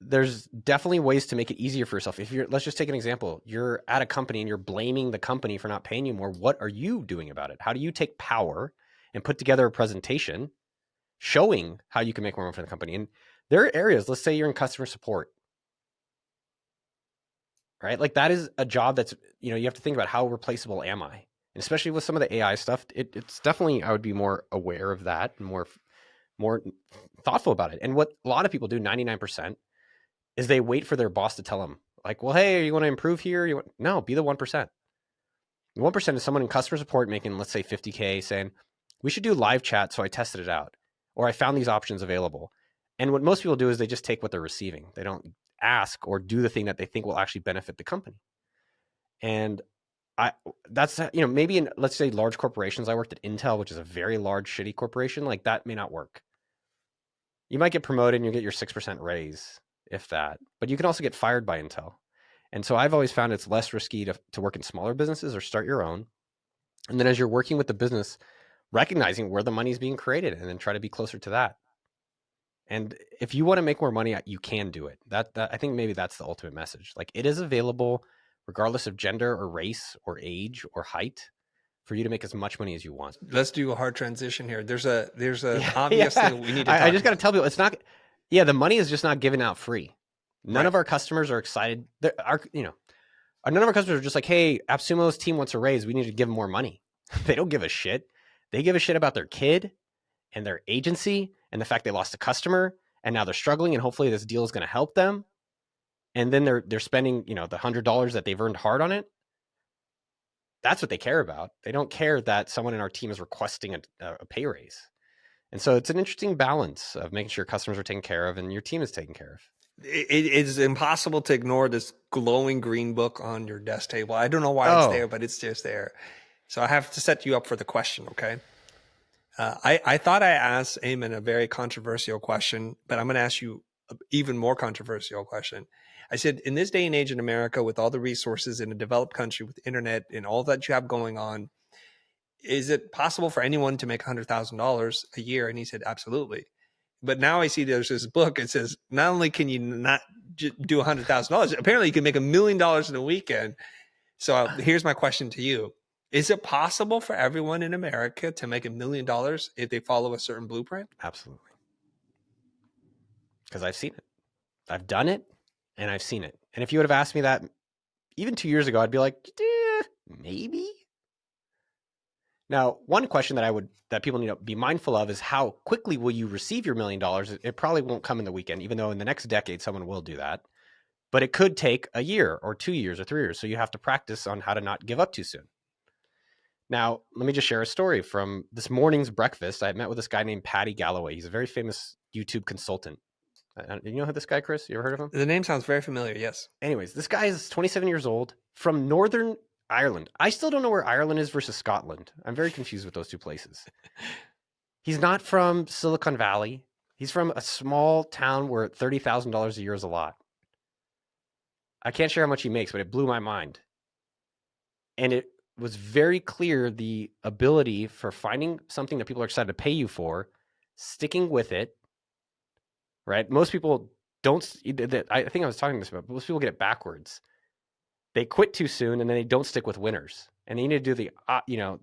there's definitely ways to make it easier for yourself. Let's just take an example. You're at a company and you're blaming the company for not paying you more. What are you doing about it? How do you take power and put together a presentation showing how you can make more money for the company? And there are areas, let's say you're in customer support, right? Like that is a job that's, you have to think about how replaceable am I? And especially with some of the AI stuff, it's definitely, I would be more aware of that and more thoughtful about it. And what a lot of people do, 99%, is they wait for their boss to tell them, like, well, hey, you want to improve here? No, be the 1%. The 1% is someone in customer support making, let's say, 50K saying, we should do live chat. So I tested it out, or I found these options available. And what most people do is they just take what they're receiving. They don't ask or do the thing that they think will actually benefit the company. And that's, maybe in, let's say, large corporations. I worked at Intel, which is a very large, shitty corporation. Like that may not work. You might get promoted and you get your 6% raise, if that, but you can also get fired by Intel. And so I've always found it's less risky to work in smaller businesses or start your own. And then as you're working with the business, recognizing where the money is being created and then try to be closer to that. And if you want to make more money, you can do it. That I think maybe that's the ultimate message. Like it is available regardless of gender or race or age or height for you to make as much money as you want. Let's do a hard transition here. There's a obvious thing we need to talk I just got to tell people it's not, the money is just not given out free. None of our customers are excited. None of our customers are just like, hey, AppSumo's team wants a raise. We need to give them more money. They don't give a shit. They give a shit about their kid and their agency and the fact they lost a customer and now they're struggling and hopefully this deal is going to help them. And then they're spending, the $100 that they've earned hard on it. That's what they care about. They don't care that someone in our team is requesting a pay raise. And so it's an interesting balance of making sure customers are taken care of and your team is taken care of. It is impossible to ignore this glowing green book on your desk table. I don't know why it's there, but it's just there. So I have to set you up for the question, okay? I thought I asked Eamon a very controversial question, but I'm going to ask you an even more controversial question. I said, in this day and age in America, with all the resources in a developed country, with internet and all that you have going on, is it possible for anyone to make $100,000 a year? And he said, absolutely. But now I see there's this book. It says, not only can you not do $100,000, apparently you can make $1 million in a weekend. So here's my question to you. Is it possible for everyone in America to make $1 million if they follow a certain blueprint? Absolutely. Because I've seen it. I've done it and I've seen it. And if you would have asked me that even 2 years ago, I'd be like, maybe. Now, one question that people need to be mindful of is how quickly will you receive your $1 million? It probably won't come in the weekend, even though in the next decade, someone will do that. But it could take a year or 2 years or 3 years. So you have to practice on how to not give up too soon. Now, let me just share a story from this morning's breakfast. I met with this guy named Patty Galloway. He's a very famous YouTube consultant. You know who this guy, Chris? You ever heard of him? The name sounds very familiar, yes. Anyways, this guy is 27 years old from Northern Ireland. I still don't know where Ireland is versus Scotland. I'm very confused with those two places. He's not from Silicon Valley. He's from a small town where $30,000 a year is a lot. I can't share how much he makes, but it blew my mind. And it was very clear the ability for finding something that people are excited to pay you for, sticking with it, right? Most people don't, I think I was talking this about, most people get it backwards. They quit too soon and then they don't stick with winners. And they need to do the,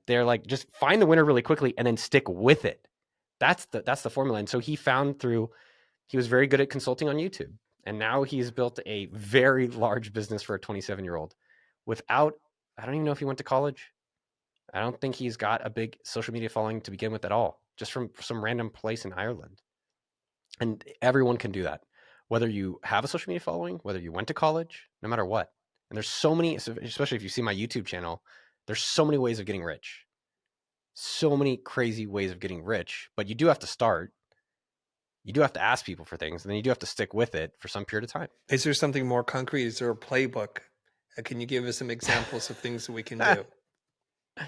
they're like, just find the winner really quickly and then stick with it. That's the formula. And so he was very good at consulting on YouTube. And now he's built a very large business for a 27-year-old without, I don't even know if he went to college. I don't think he's got a big social media following to begin with at all, just from some random place in Ireland. And everyone can do that, whether you have a social media following, whether you went to college, no matter what. And there's so many, especially if you see my YouTube channel, there's so many ways of getting rich. So many crazy ways of getting rich, but you do have to start. You do have to ask people for things, and then you do have to stick with it for some period of time. Is there something more concrete? Is there a playbook? Can you give us some examples of things that we can do?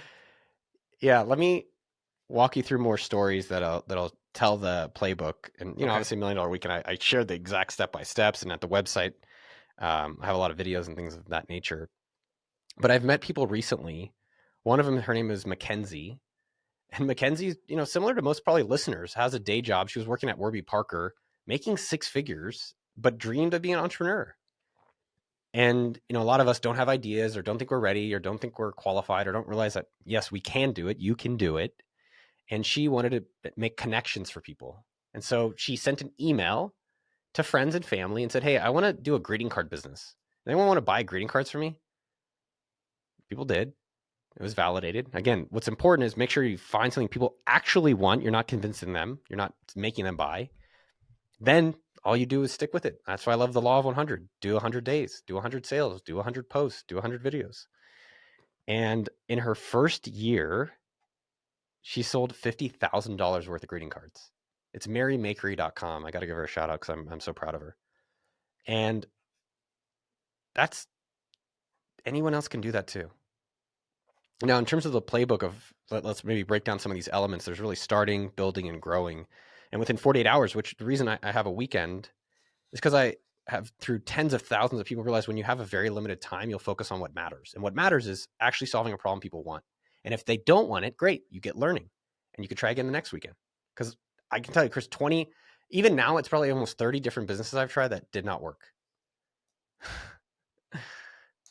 Yeah, let me walk you through more stories that'll tell the playbook. And obviously $1 Million Weekend, I shared the exact step by steps, and at the website, I have a lot of videos and things of that nature. But I've met people recently. One of them, her name is Mackenzie. And Mackenzie's, similar to most probably listeners, has a day job. She was working at Warby Parker, making 6 figures, but dreamed of being an entrepreneur. And, a lot of us don't have ideas or don't think we're ready or don't think we're qualified or don't realize that, yes, we can do it. You can do it. And she wanted to make connections for people. And so she sent an email to friends and family and said, hey, I want to do a greeting card business. Anyone want to buy greeting cards for me? People did. It was validated. Again, what's important is make sure you find something people actually want. You're not convincing them. You're not making them buy. Then all you do is stick with it. That's why I love the law of 100. Do 100 days, do 100 sales, do 100 posts, do 100 videos. And in her first year, she sold $50,000 worth of greeting cards. It's marymakery.com. I got to give her a shout out because I'm so proud of her. And that's, anyone else can do that too. Now, in terms of the playbook of, let's maybe break down some of these elements. There's really starting, building, and growing. And within 48 hours, which the reason I have a weekend is because I have, through tens of thousands of people, realize when you have a very limited time, you'll focus on what matters. And what matters is actually solving a problem people want. And if they don't want it, great, you get learning. And you can try again the next weekend. Because I can tell you, Chris, even now, it's probably almost 30 different businesses I've tried that did not work.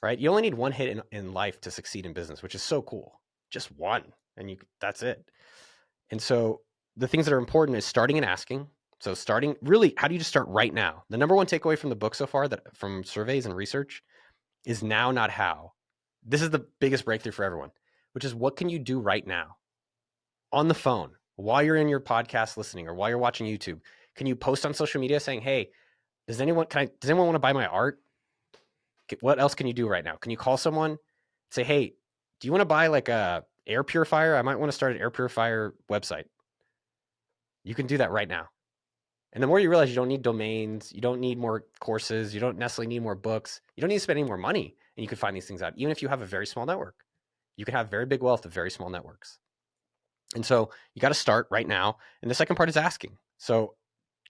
Right? You only need one hit in life to succeed in business, which is so cool. Just one, and that's it. And so the things that are important is starting and asking. So starting, really, how do you just start right now? The number one takeaway from the book so far, that from surveys and research, is now, not how. This is the biggest breakthrough for everyone, which is what can you do right now? On the phone, while you're in your podcast listening, or while you're watching YouTube, can you post on social media saying, hey, does anyone want to buy my art? What else can you do right now? Can you call someone, say, hey, do you want to buy like a air purifier? I might want to start an air purifier website. You can do that right now. And the more you realize you don't need domains, you don't need more courses, you don't necessarily need more books, you don't need to spend any more money, and you can find these things out. Even if you have a very small network, you can have very big wealth of very small networks. And so you got to start right now. And the second part is asking. So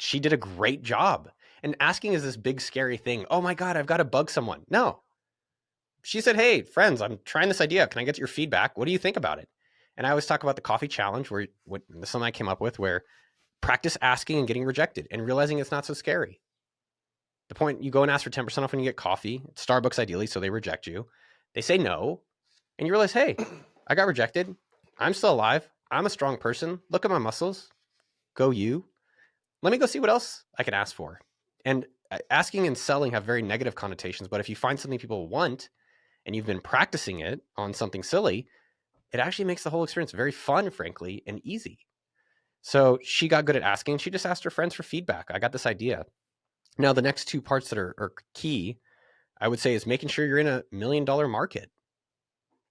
she did a great job. And asking is this big, scary thing. Oh my God, I've got to bug someone. No. She said, hey, friends, I'm trying this idea. Can I get your feedback? What do you think about it? And I always talk about the coffee challenge, where this is something I came up with, where practice asking and getting rejected and realizing it's not so scary. The point, you go and ask for 10% off when you get coffee, Starbucks ideally, so they reject you. They say no. And you realize, hey, I got rejected. I'm still alive. I'm a strong person. Look at my muscles. Go you. Let me go see what else I can ask for. And asking and selling have very negative connotations, but if you find something people want and you've been practicing it on something silly, it actually makes the whole experience very fun, frankly, and easy. So she got good at asking. She just asked her friends for feedback. I got this idea. Now, the next 2 parts that are key, I would say, is making sure you're in a $1 million market,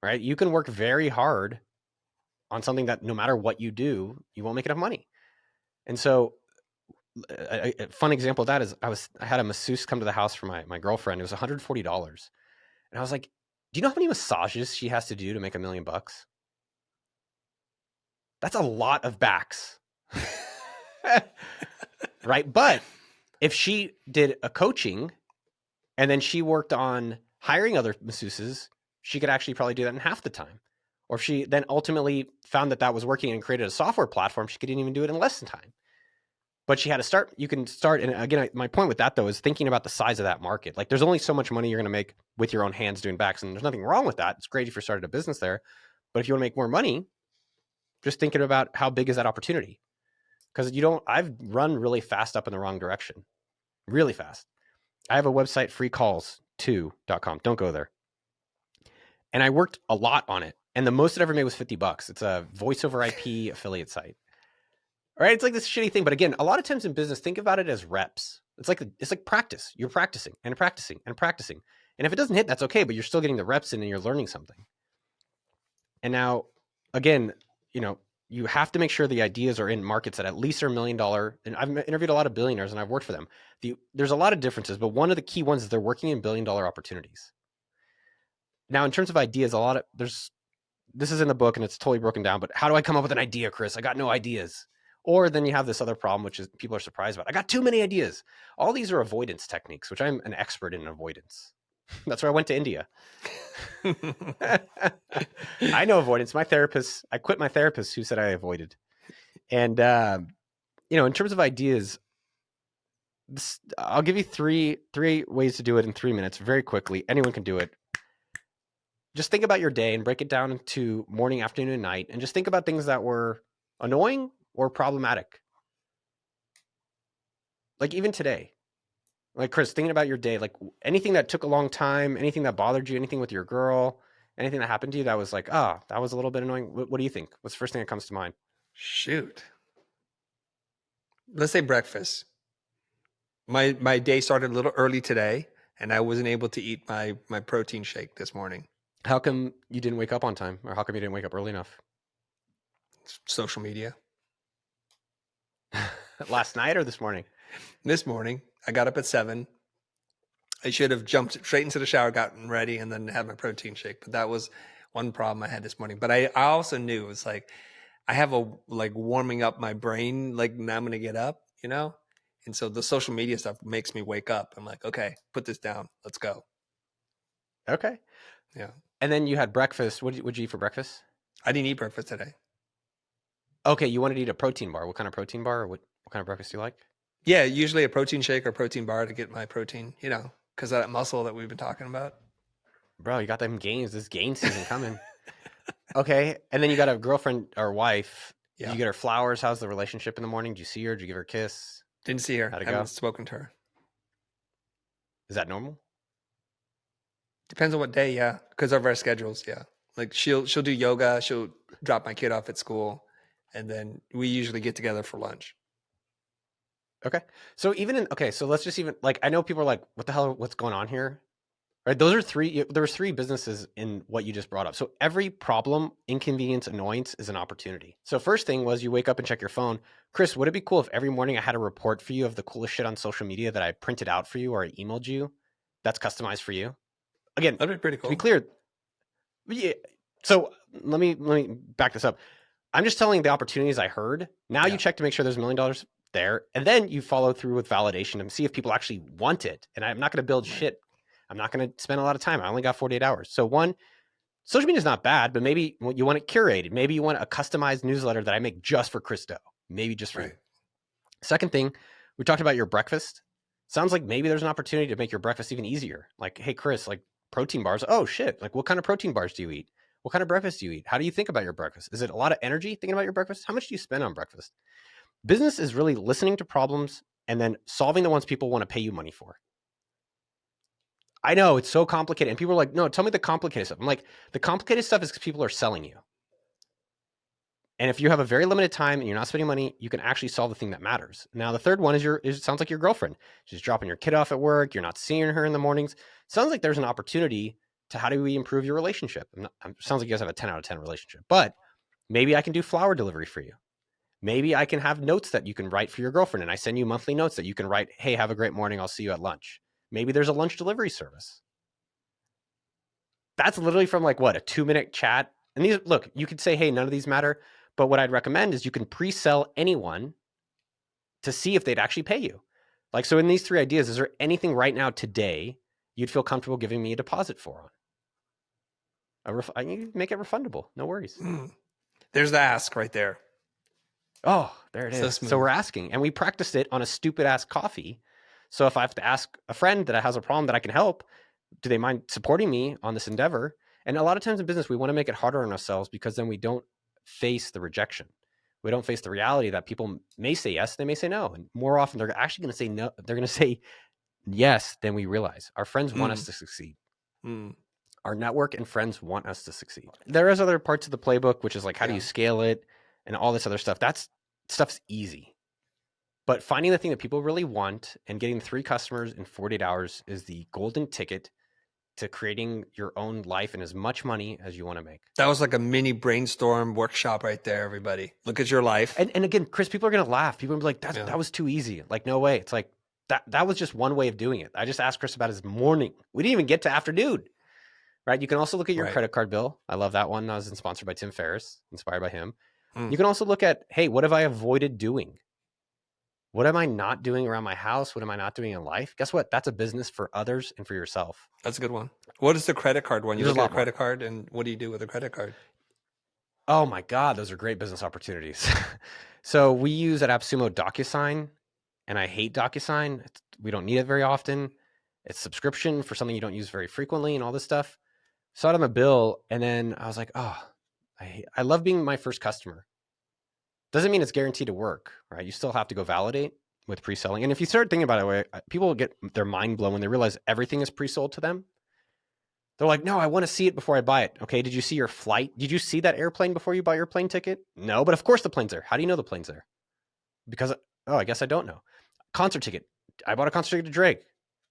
right? You can work very hard on something that no matter what you do, you won't make enough money. And so a fun example of that is I had a masseuse come to the house for my girlfriend. It was $140. And I was like, do you know how many massages she has to do to make $1 million? That's a lot of backs. Right? But if she did a coaching and then she worked on hiring other masseuses, she could actually probably do that in half the time. Or if she then ultimately found that was working and created a software platform, she could even do it in less than time. But she had to start. You can start. And again, my point with that, though, is thinking about the size of that market. Like, there's only so much money you're going to make with your own hands doing backs. And there's nothing wrong with that. It's great if you started a business there. But if you want to make more money, just thinking about how big is that opportunity. Because I've run really fast up in the wrong direction. Really fast. I have a website, freecalls2.com. Don't go there. And I worked a lot on it. And the most it ever made was $50. It's a voice over IP affiliate site. Right? It's like this shitty thing. But again, a lot of times in business, think about it as reps. It's like practice. You're practicing and practicing and practicing. And if it doesn't hit, that's okay, but you're still getting the reps in and you're learning something. And now, again, you have to make sure the ideas are in markets that at least are $1 million. And I've interviewed a lot of billionaires and I've worked for them. There's a lot of differences, but one of the key ones is they're working in $1 billion opportunities. Now, in terms of ideas, this is in the book and it's totally broken down, but how do I come up with an idea, Chris? I got no ideas. Or then you have this other problem, which is people are surprised about. I got too many ideas. All these are avoidance techniques, which I'm an expert in avoidance. That's where I went to India. I know avoidance. My therapist, I quit my therapist who said I avoided. And, in terms of ideas, I'll give you three ways to do it in 3 minutes very quickly. Anyone can do it. Just think about your day and break it down into morning, afternoon, and night. And just think about things that were annoying or problematic. Like even today, like Chris, thinking about your day, like anything that took a long time, anything that bothered you, anything with your girl, anything that happened to you that was like, that was a little bit annoying. What do you think? What's the first thing that comes to mind? Shoot. Let's say breakfast. My day started a little early today, and I wasn't able to eat my protein shake this morning. How come you didn't wake up on time? Or how come you didn't wake up early enough? Social media. Last night or this morning? This morning, I got up at 7. I should have jumped straight into the shower, gotten ready, and then had my protein shake. But that was one problem I had this morning. But I also knew it was like I have a warming up my brain. Like now I'm going to get up, And so the social media stuff makes me wake up. I'm like, okay, put this down. Let's go. Okay. Yeah. And then you had breakfast. What did you eat for breakfast? I didn't eat breakfast today. Okay, you wanted to eat a protein bar. What kind of protein bar? Or what kind of breakfast do you like? Yeah, usually a protein shake or protein bar to get my protein, because of that muscle that we've been talking about. Bro, you got them gains. This gain season coming. Okay. And then you got a girlfriend or wife. Yeah. Did you get her flowers? How's the relationship in the morning? Did you see her? Did you give her a kiss? Didn't see her. How'd it Haven't go? spoken to her. Is that normal? Depends on what day, yeah. Because of our schedules, yeah. Like she'll do yoga, she'll drop my kid off at school, and then we usually get together for lunch. Okay. So so let's just I know people are like, what the hell, what's going on here? Right? There was 3 businesses in what you just brought up. So every problem, inconvenience, annoyance is an opportunity. So first thing was you wake up and check your phone. Chris, would it be cool if every morning I had a report for you of the coolest shit on social media that I printed out for you or I emailed you that's customized for you? Again, that'd be pretty cool. To be clear, yeah. So let me back this up. I'm just telling the opportunities I heard. Now you check to make sure there's $1 million there, and then you follow through with validation and see if people actually want it. And I'm not going to build shit. I'm not going to spend a lot of time. I only got 48 hours. So one, social media is not bad, but maybe you want it curated. Maybe you want a customized newsletter that I make just for Christo. Maybe just for you. Second thing, we talked about your breakfast. Sounds like maybe there's an opportunity to make your breakfast even easier. Like, hey, Chris, like protein bars. Oh shit. Like what kind of protein bars do you eat? What kind of breakfast do you eat? How do you think about your breakfast? Is it a lot of energy thinking about your breakfast? How much do you spend on breakfast? Business is really listening to problems and then solving the ones people want to pay you money for. I know it's so complicated. And people are like, no, tell me the complicated stuff. I'm like, the complicated stuff is because people are selling you. And if you have a very limited time and you're not spending money, you can actually solve the thing that matters. Now, the third one is it sounds like your girlfriend. She's dropping your kid off at work. You're not seeing her in the mornings. Sounds like there's an opportunity to how do we improve your relationship? Sounds like you guys have a 10 out of 10 relationship, but maybe I can do flower delivery for you. Maybe I can have notes that you can write for your girlfriend. And I send you monthly notes that you can write, hey, have a great morning. I'll see you at lunch. Maybe there's a lunch delivery service. That's literally from like what, a 2-minute chat. And these, look, you could say, hey, none of these matter. But what I'd recommend is you can pre-sell anyone to see if they'd actually pay you. Like, so in these 3 ideas, is there anything right now today you'd feel comfortable giving me a deposit for on? You make it refundable. No worries. There's the ask right there. Oh, there it is. So we're asking, and we practiced it on a stupid ass coffee. So if I have to ask a friend that has a problem that I can help, do they mind supporting me on this endeavor? And a lot of times in business, we want to make it harder on ourselves because then we don't face the rejection. We don't face the reality that people may say yes, they may say no. And more often they're actually going to say no. They're going to say yes than we realize. Our friends want us to succeed. Our network and friends want us to succeed. There is other parts of the playbook, which is like, how do you scale it and all this other stuff. Stuff's easy. But finding the thing that people really want and getting 3 customers in 48 hours is the golden ticket to creating your own life and as much money as you want to make. That was like a mini brainstorm workshop right there, everybody. Look at your life. And again, Chris, people are going to laugh. People are going to be like, that was too easy. Like, no way. It's like, that was just one way of doing it. I just asked Chris about his morning. We didn't even get to afternoon, right? You can also look at your credit card bill. I love that one. I was sponsored by Tim Ferriss, inspired by him. You can also look at, hey, what have I avoided doing? What am I not doing around my house? What am I not doing in life? Guess what? That's a business for others and for yourself. That's a good one. What is the credit card one? You There's look a at a lot more. credit card, and what do you do with a credit card? Oh my God, those are great business opportunities. So we use at AppSumo DocuSign, and I hate DocuSign. We don't need it very often. It's subscription for something you don't use very frequently and all this stuff. Saw it on the bill, and then I was like, oh, I love being my first customer. Doesn't mean it's guaranteed to work, right? You still have to go validate with pre-selling. And if you start thinking about it, people will get their mind blown when they realize everything is pre-sold to them. They're like, no, I want to see it before I buy it. Okay, did you see your flight? Did you see that airplane before you bought your plane ticket? No, but of course the plane's there. How do you know the plane's there? Because, oh, I guess I don't know. Concert ticket. I bought a concert ticket to Drake.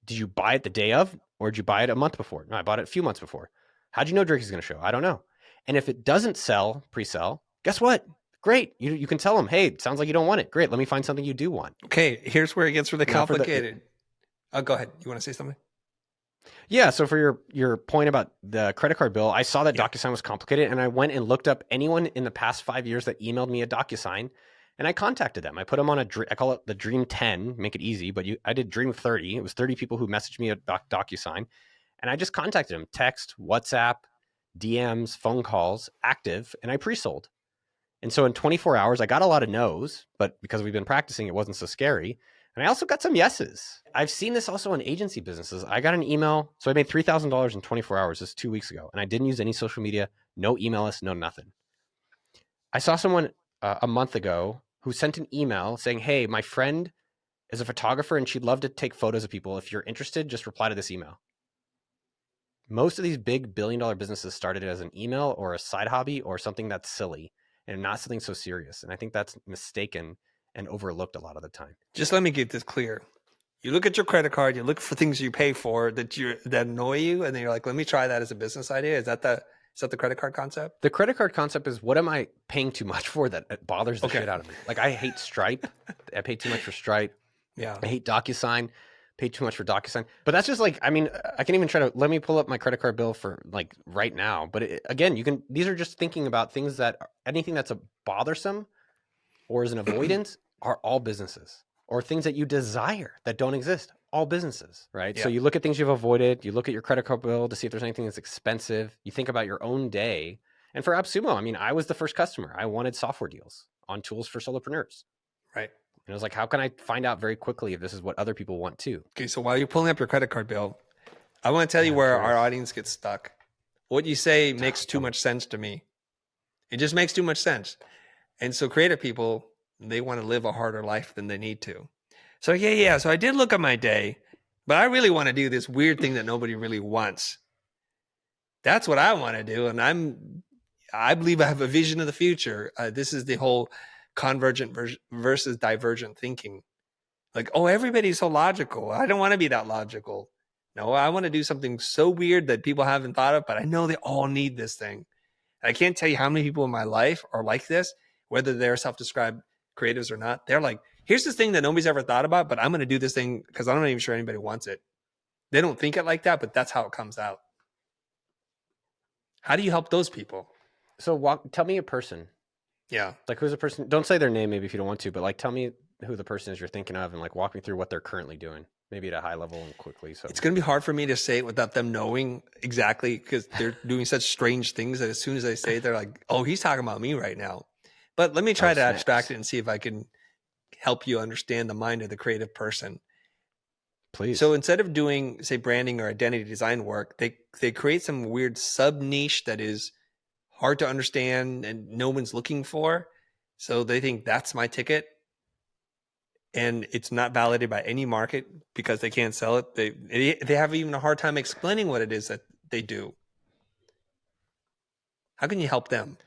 Did you buy it the day of, or did you buy it a month before? No, I bought it a few months before. How'd you know Drake is going to show? I don't know. And if it doesn't sell pre-sell, guess what? Great. You can tell them, hey, it sounds like you don't want it. Great. Let me find something you do want. Okay, here's where it gets really Now for the- complicated. Go ahead. You want to say something? Yeah. So for your point about the credit card bill, I saw that Yeah. DocuSign was complicated, and I went and looked up anyone in the past 5 years that emailed me a DocuSign, and I contacted them. I put them on I call it the Dream 10, make it easy, but I did Dream 30. It was 30 people who messaged me a DocuSign, and I just contacted them, text, WhatsApp, DMs, phone calls, active, and I pre-sold. And so in 24 hours, I got a lot of no's, but because we've been practicing, it wasn't so scary. And I also got some yeses. I've seen this also in agency businesses. I got an email. So I made $3,000 in 24 hours. This is 2 weeks ago. And I didn't use any social media, no email list, no nothing. I saw someone a month ago who sent an email saying, hey, my friend is a photographer and she'd love to take photos of people. If you're interested, just reply to this email. Most of these big billion-dollar businesses started as an email or a side hobby or something that's silly and not something so serious. And I think that's mistaken and overlooked a lot of the time. Just let me get this clear. You look at your credit card, you look for things you pay for that annoy you, and then you're like, let me try that as a business idea. Is that the credit card concept? The credit card concept is, what am I paying too much for that it bothers the shit out of me? Like, I hate Stripe. I pay too much for Stripe. Yeah. I hate DocuSign. Pay too much for DocuSign. But that's just like, I mean, I can even let me pull up my credit card bill for like right now. But again, these are just thinking about things that anything that's a bothersome or is an avoidance are all businesses, or things that you desire that don't exist, all businesses, right? Yeah. So you look at things you've avoided, you look at your credit card bill to see if there's anything that's expensive. You think about your own day. And for AppSumo, I mean, I was the first customer. I wanted software deals on tools for solopreneurs. Right. And I was like, how can I find out very quickly if this is what other people want too? Okay, so while you're pulling up your credit card bill, I want to tell you where our audience gets stuck. What you say makes too much sense to me. It just makes too much sense. And so creative people, they want to live a harder life than they need to. So yeah. So I did look at my day, but I really want to do this weird thing that nobody really wants. That's what I want to do. And I believe I have a vision of the future. This is the whole convergent versus divergent thinking. Like, oh, everybody's so logical. I don't want to be that logical. No, I want to do something so weird that people haven't thought of, but I know they all need this thing. And I can't tell you how many people in my life are like this, whether they're self-described creatives or not. They're like, here's this thing that nobody's ever thought about, but I'm going to do this thing because I'm not even sure anybody wants it. They don't think it like that, but that's how it comes out. How do you help those people? So tell me a person. Yeah. Like, who's a person? Don't say their name maybe if you don't want to, but like, tell me who the person is you're thinking of and like walk me through what they're currently doing, maybe at a high level and quickly. So it's going to be hard for me to say it without them knowing exactly, because they're doing such strange things that as soon as I say it, they're like, oh, he's talking about me right now. But let me try to abstract it and see if I can help you understand the mind of the creative person. Please. So instead of doing, say, branding or identity design work, they create some weird sub niche that is hard to understand and no one's looking for. So they think that's my ticket. And it's not validated by any market because they can't sell it. They have even a hard time explaining what it is that they do. How can you help them?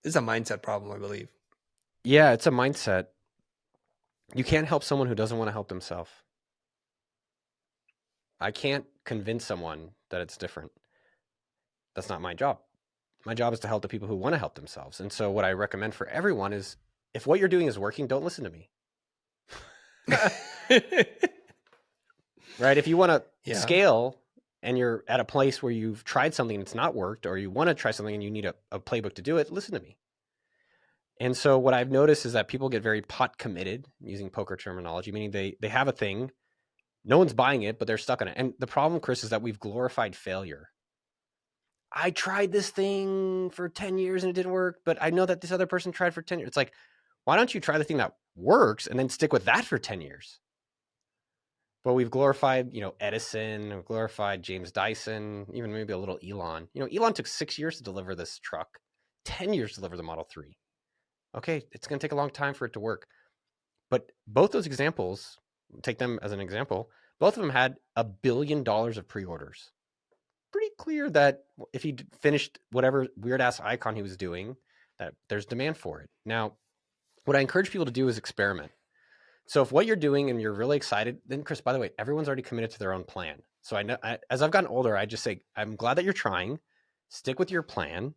This is a mindset problem, I believe. Yeah, it's a mindset. You can't help someone who doesn't want to help themselves. I can't convince someone that it's different. That's not my job. My job is to help the people who want to help themselves. And so what I recommend for everyone is, if what you're doing is working, don't listen to me. Right? If you want to scale and you're at a place where you've tried something and it's not worked, or you want to try something and you need a playbook to do it, listen to me. And so what I've noticed is that people get very pot committed, using poker terminology, meaning they have a thing, no one's buying it, but they're stuck on it. And the problem, Chris, is that we've glorified failure. I tried this thing for 10 years and it didn't work, but I know that this other person tried for 10 years. It's like, why don't you try the thing that works and then stick with that for 10 years? But we've glorified, Edison, we've glorified James Dyson, even maybe a little Elon. Elon took 6 years to deliver this truck, 10 years to deliver the Model 3. Okay, it's going to take a long time for it to work. But both those examples, take them as an example, both of them had $1 billion of pre-orders. Pretty clear that if he finished whatever weird-ass icon he was doing, that there's demand for it. Now, what I encourage people to do is experiment. So if what you're doing and you're really excited, then Chris, by the way, everyone's already committed to their own plan. So I know, as I've gotten older, I just say, I'm glad that you're trying, stick with your plan.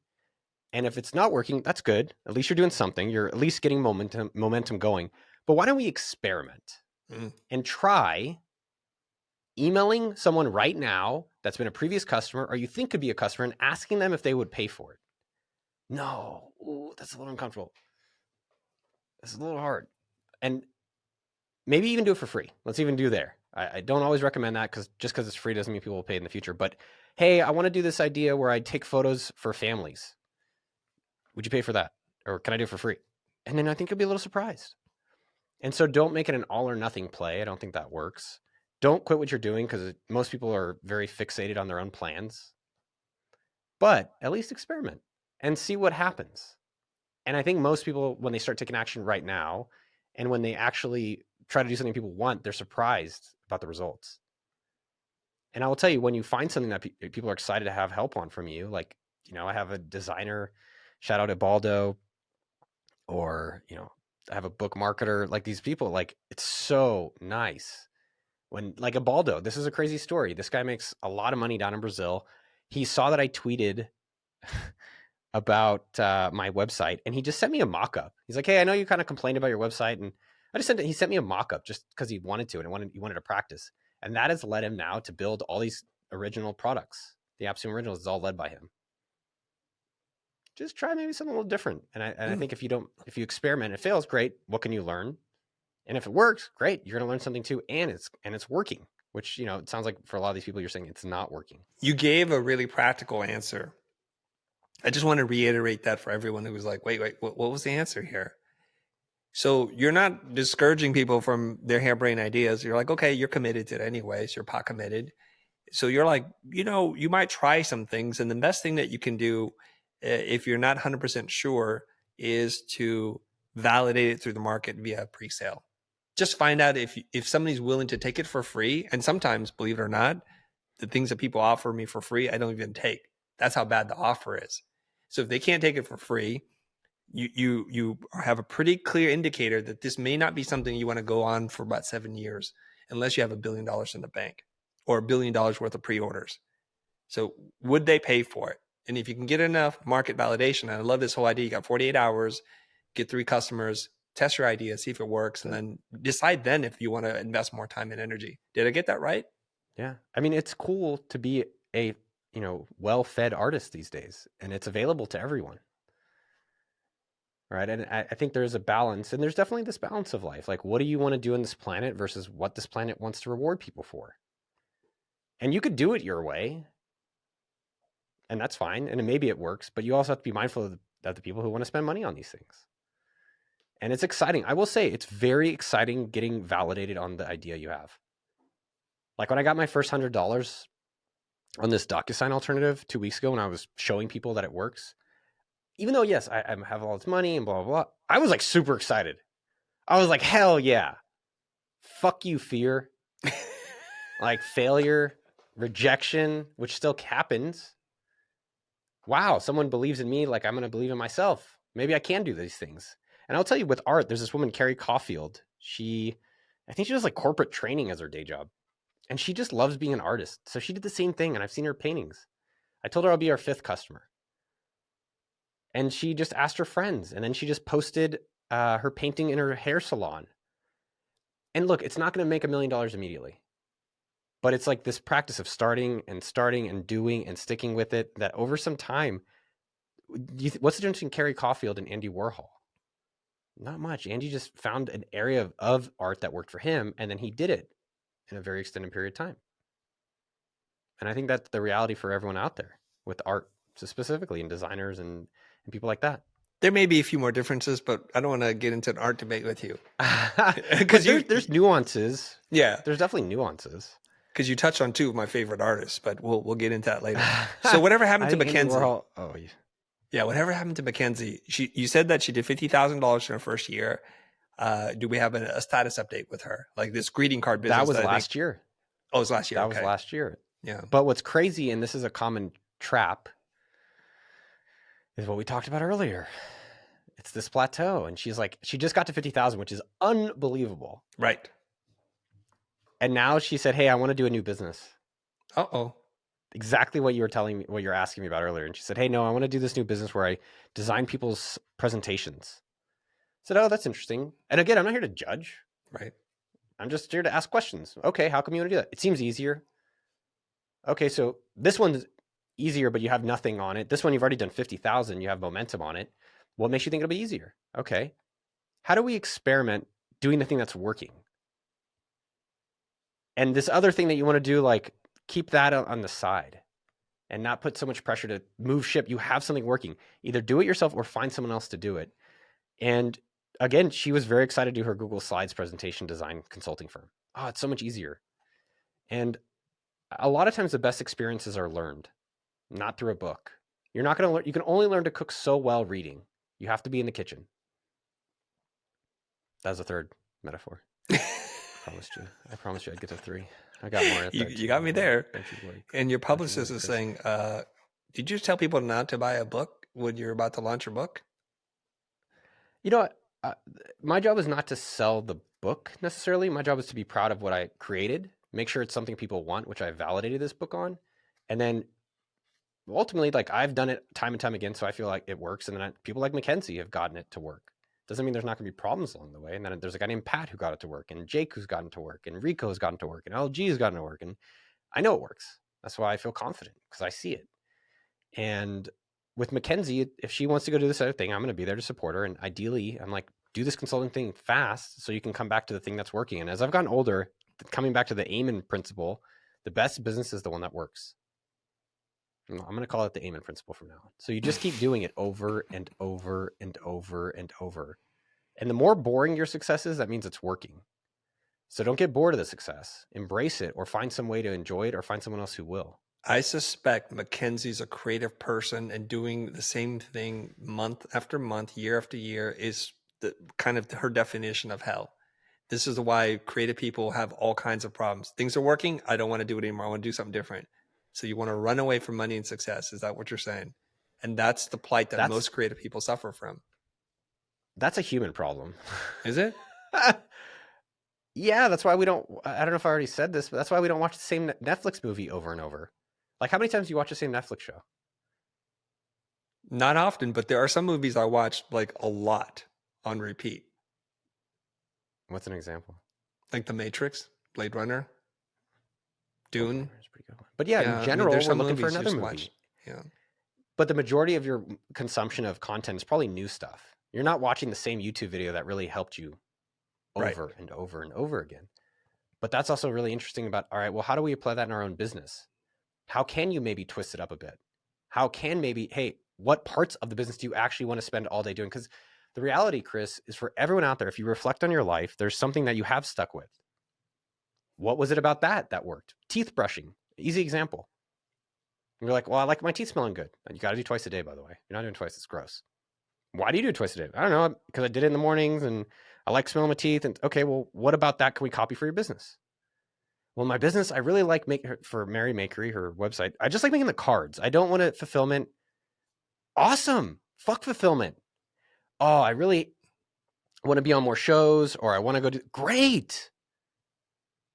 And if it's not working, that's good. At least you're doing something. You're at least getting momentum going. But why don't we experiment and try emailing someone right now that's been a previous customer or you think could be a customer and asking them if they would pay for it? No, ooh, that's a little uncomfortable. That's a little hard. And maybe even do it for free. Let's even do there. I don't always recommend that because just because it's free doesn't mean people will pay in the future. But hey, I want to do this idea where I take photos for families. Would you pay for that? Or can I do it for free? And then I think you'll be a little surprised. And so don't make it an all or nothing play. I don't think that works. Don't quit what you're doing because most people are very fixated on their own plans. But at least experiment and see what happens. And I think most people, when they start taking action right now, and when they actually try to do something people want, they're surprised about the results. And I will tell you, when you find something that people are excited to have help on from you, like, I have a designer, shout out to Baldo, or, I have a book marketer, like these people, like, it's so nice when, like, a Baldo, this is a crazy story. This guy makes a lot of money down in Brazil. He saw that I tweeted about my website, and he just sent me a mock-up. He's like, hey, I know you kind of complained about your website, and he sent me a mock-up just because he wanted to, and he wanted to practice. And that has led him now to build all these original products. The AppSumo Originals is all led by him. Just try maybe something a little different. And I think if you experiment, it fails, great. What can you learn? And if it works, great. You're going to learn something too. And it's working, which, it sounds like for a lot of these people, you're saying it's not working. You gave a really practical answer. I just want to reiterate that for everyone who was like, wait, what was the answer here? So you're not discouraging people from their harebrained ideas. You're like, okay, you're committed to it anyways. You're pot committed. So you're like, you might try some things. And the best thing that you can do if you're not 100% sure is to validate it through the market via pre-sale. Just find out if somebody's willing to take it for free. And sometimes, believe it or not, the things that people offer me for free, I don't even take. That's how bad the offer is. So if they can't take it for free, you have a pretty clear indicator that this may not be something you want to go on for about 7 years unless you have $1 billion in the bank or $1 billion worth of pre-orders. So would they pay for it? And if you can get enough market validation, and I love this whole idea, you got 48 hours, get 3 customers, test your idea, see if it works, and then decide then if you want to invest more time and energy. Did I get that right? Yeah. I mean, it's cool to be a, well-fed artist these days, and it's available to everyone. Right. And I think there's a balance, and there's definitely this balance of life. Like, what do you want to do on this planet versus what this planet wants to reward people for? And you could do it your way, and that's fine. And maybe it works, but you also have to be mindful of the people who want to spend money on these things. And it's exciting. I will say it's very exciting getting validated on the idea you have. Like when I got my first $100 on this DocuSign alternative 2 weeks ago when I was showing people that it works, even though, yes, I have all this money and blah, blah, blah, I was like super excited. I was like, hell yeah. Fuck you, fear. Like failure, rejection, which still happens. Wow, someone believes in me like I'm going to believe in myself. Maybe I can do these things. And I'll tell you, with art, there's this woman, Carrie Caulfield. I think she does like corporate training as her day job. And she just loves being an artist. So she did the same thing, and I've seen her paintings. I told her I'll be our 5th customer. And she just asked her friends, and then she just posted her painting in her hair salon. And look, it's not going to make $1 million immediately, but it's like this practice of starting and doing and sticking with it that over some time, what's the difference between Carrie Caulfield and Andy Warhol? Not much. Andy just found an area of art that worked for him, and then he did it in a very extended period of time. And I think that's the reality for everyone out there with art, so specifically, and designers and people like that. There may be a few more differences, but I don't want to get into an art debate with you. Because there's nuances. Yeah, there's definitely nuances. Because you touched on two of my favorite artists, but we'll get into that later. So whatever happened to Mackenzie? Yeah, whatever happened to Mackenzie? You said that she did $50,000 in her first year. Do we have a status update with her? Like this greeting card business? That was last year. Oh, it was last year. That was last year. Yeah. But what's crazy, and this is a common trap, is what we talked about earlier. It's this plateau, and she's like, she just got to 50,000, which is unbelievable. Right. And now she said, "Hey, I want to do a new business." Uh-oh. Exactly what you were telling me, what you're asking me about earlier. And she said, "Hey, no, I want to do this new business where I design people's presentations." I said, "Oh, that's interesting." And again, I'm not here to judge. Right. I'm just here to ask questions. Okay, how come you want to do that? It seems easier. Okay, so this one's easier, but you have nothing on it. This one, you've already done 50,000. You have momentum on it. What makes you think it'll be easier? Okay. How do we experiment doing the thing that's working? And this other thing that you want to do, like keep that on the side and not put so much pressure to move ship. You have something working. Either do it yourself or find someone else to do it. And again, she was very excited to do her Google Slides presentation design consulting firm. Oh, it's so much easier. And a lot of times the best experiences are learned, not through a book. You're not going to learn. You can only learn to cook so well reading. You have to be in the kitchen. That was a third metaphor. I promised you I'd get to 3. I got more at that. You got me there. And your publicist is saying, did you tell people not to buy a book when you're about to launch your book? You know what? My job is not to sell the book necessarily. My job is to be proud of what I created, make sure it's something people want, which I validated this book on. And then ultimately, like I've done it time and time again, so I feel like it works. And then people like Mackenzie have gotten it to work. Doesn't mean there's not going to be problems along the way. And then there's a guy named Pat who got it to work, and Jake who's gotten it to work, and Rico has gotten it to work, and LG has gotten it to work. And I know it works. That's why I feel confident, because I see it. And with Mackenzie, if she wants to go do this other thing, I'm going to be there to support her. And ideally, I'm like, do this consulting thing fast so you can come back to the thing that's working. And as I've gotten older, coming back to the acumen principle, the best business is the one that works. I'm going to call it the acumen principle from now on. So you just keep doing it over and over and over and over. And the more boring your success is, that means it's working. So don't get bored of the success. Embrace it, or find some way to enjoy it, or find someone else who will. I suspect Mackenzie's a creative person, and doing the same thing month after month, year after year is the kind of her definition of hell. This is why creative people have all kinds of problems. Things are working. I don't want to do it anymore. I want to do something different. So you want to run away from money and success. Is that what you're saying? And that's the plight that most creative people suffer from. That's a human problem. Is it? Yeah, that's why we don't, I don't know if I already said this, but that's why we don't watch the same Netflix movie over and over. Like, how many times do you watch the same Netflix show? Not often, but there are some movies I watch like a lot on repeat. What's an example? Like The Matrix, Blade Runner, Dune. That's a pretty good one. But yeah, in general, we're looking for another movie. Watch. Yeah. But the majority of your consumption of content is probably new stuff. You're not watching the same YouTube video that really helped you over and over and over again. But that's also really interesting about, all right, well, how do we apply that in our own business? How can you maybe twist it up a bit? How can maybe, hey, what parts of the business do you actually want to spend all day doing? Because the reality, Chris, is for everyone out there, if you reflect on your life, there's something that you have stuck with. What was it about that worked? Teeth brushing, easy example. And you're like, well, I like my teeth smelling good. You got to do twice a day, by the way. You're not doing twice, it's gross. Why do you do it twice a day? I don't know, because I did it in the mornings and I like smelling my teeth. And okay, well, what about that can we copy for your business? Well, my business, I really like making for Mary Makery, her website. I just like making the cards. I don't want fulfillment. Awesome. Fuck fulfillment. Oh, I really want to be on more shows, or I want to go do, great.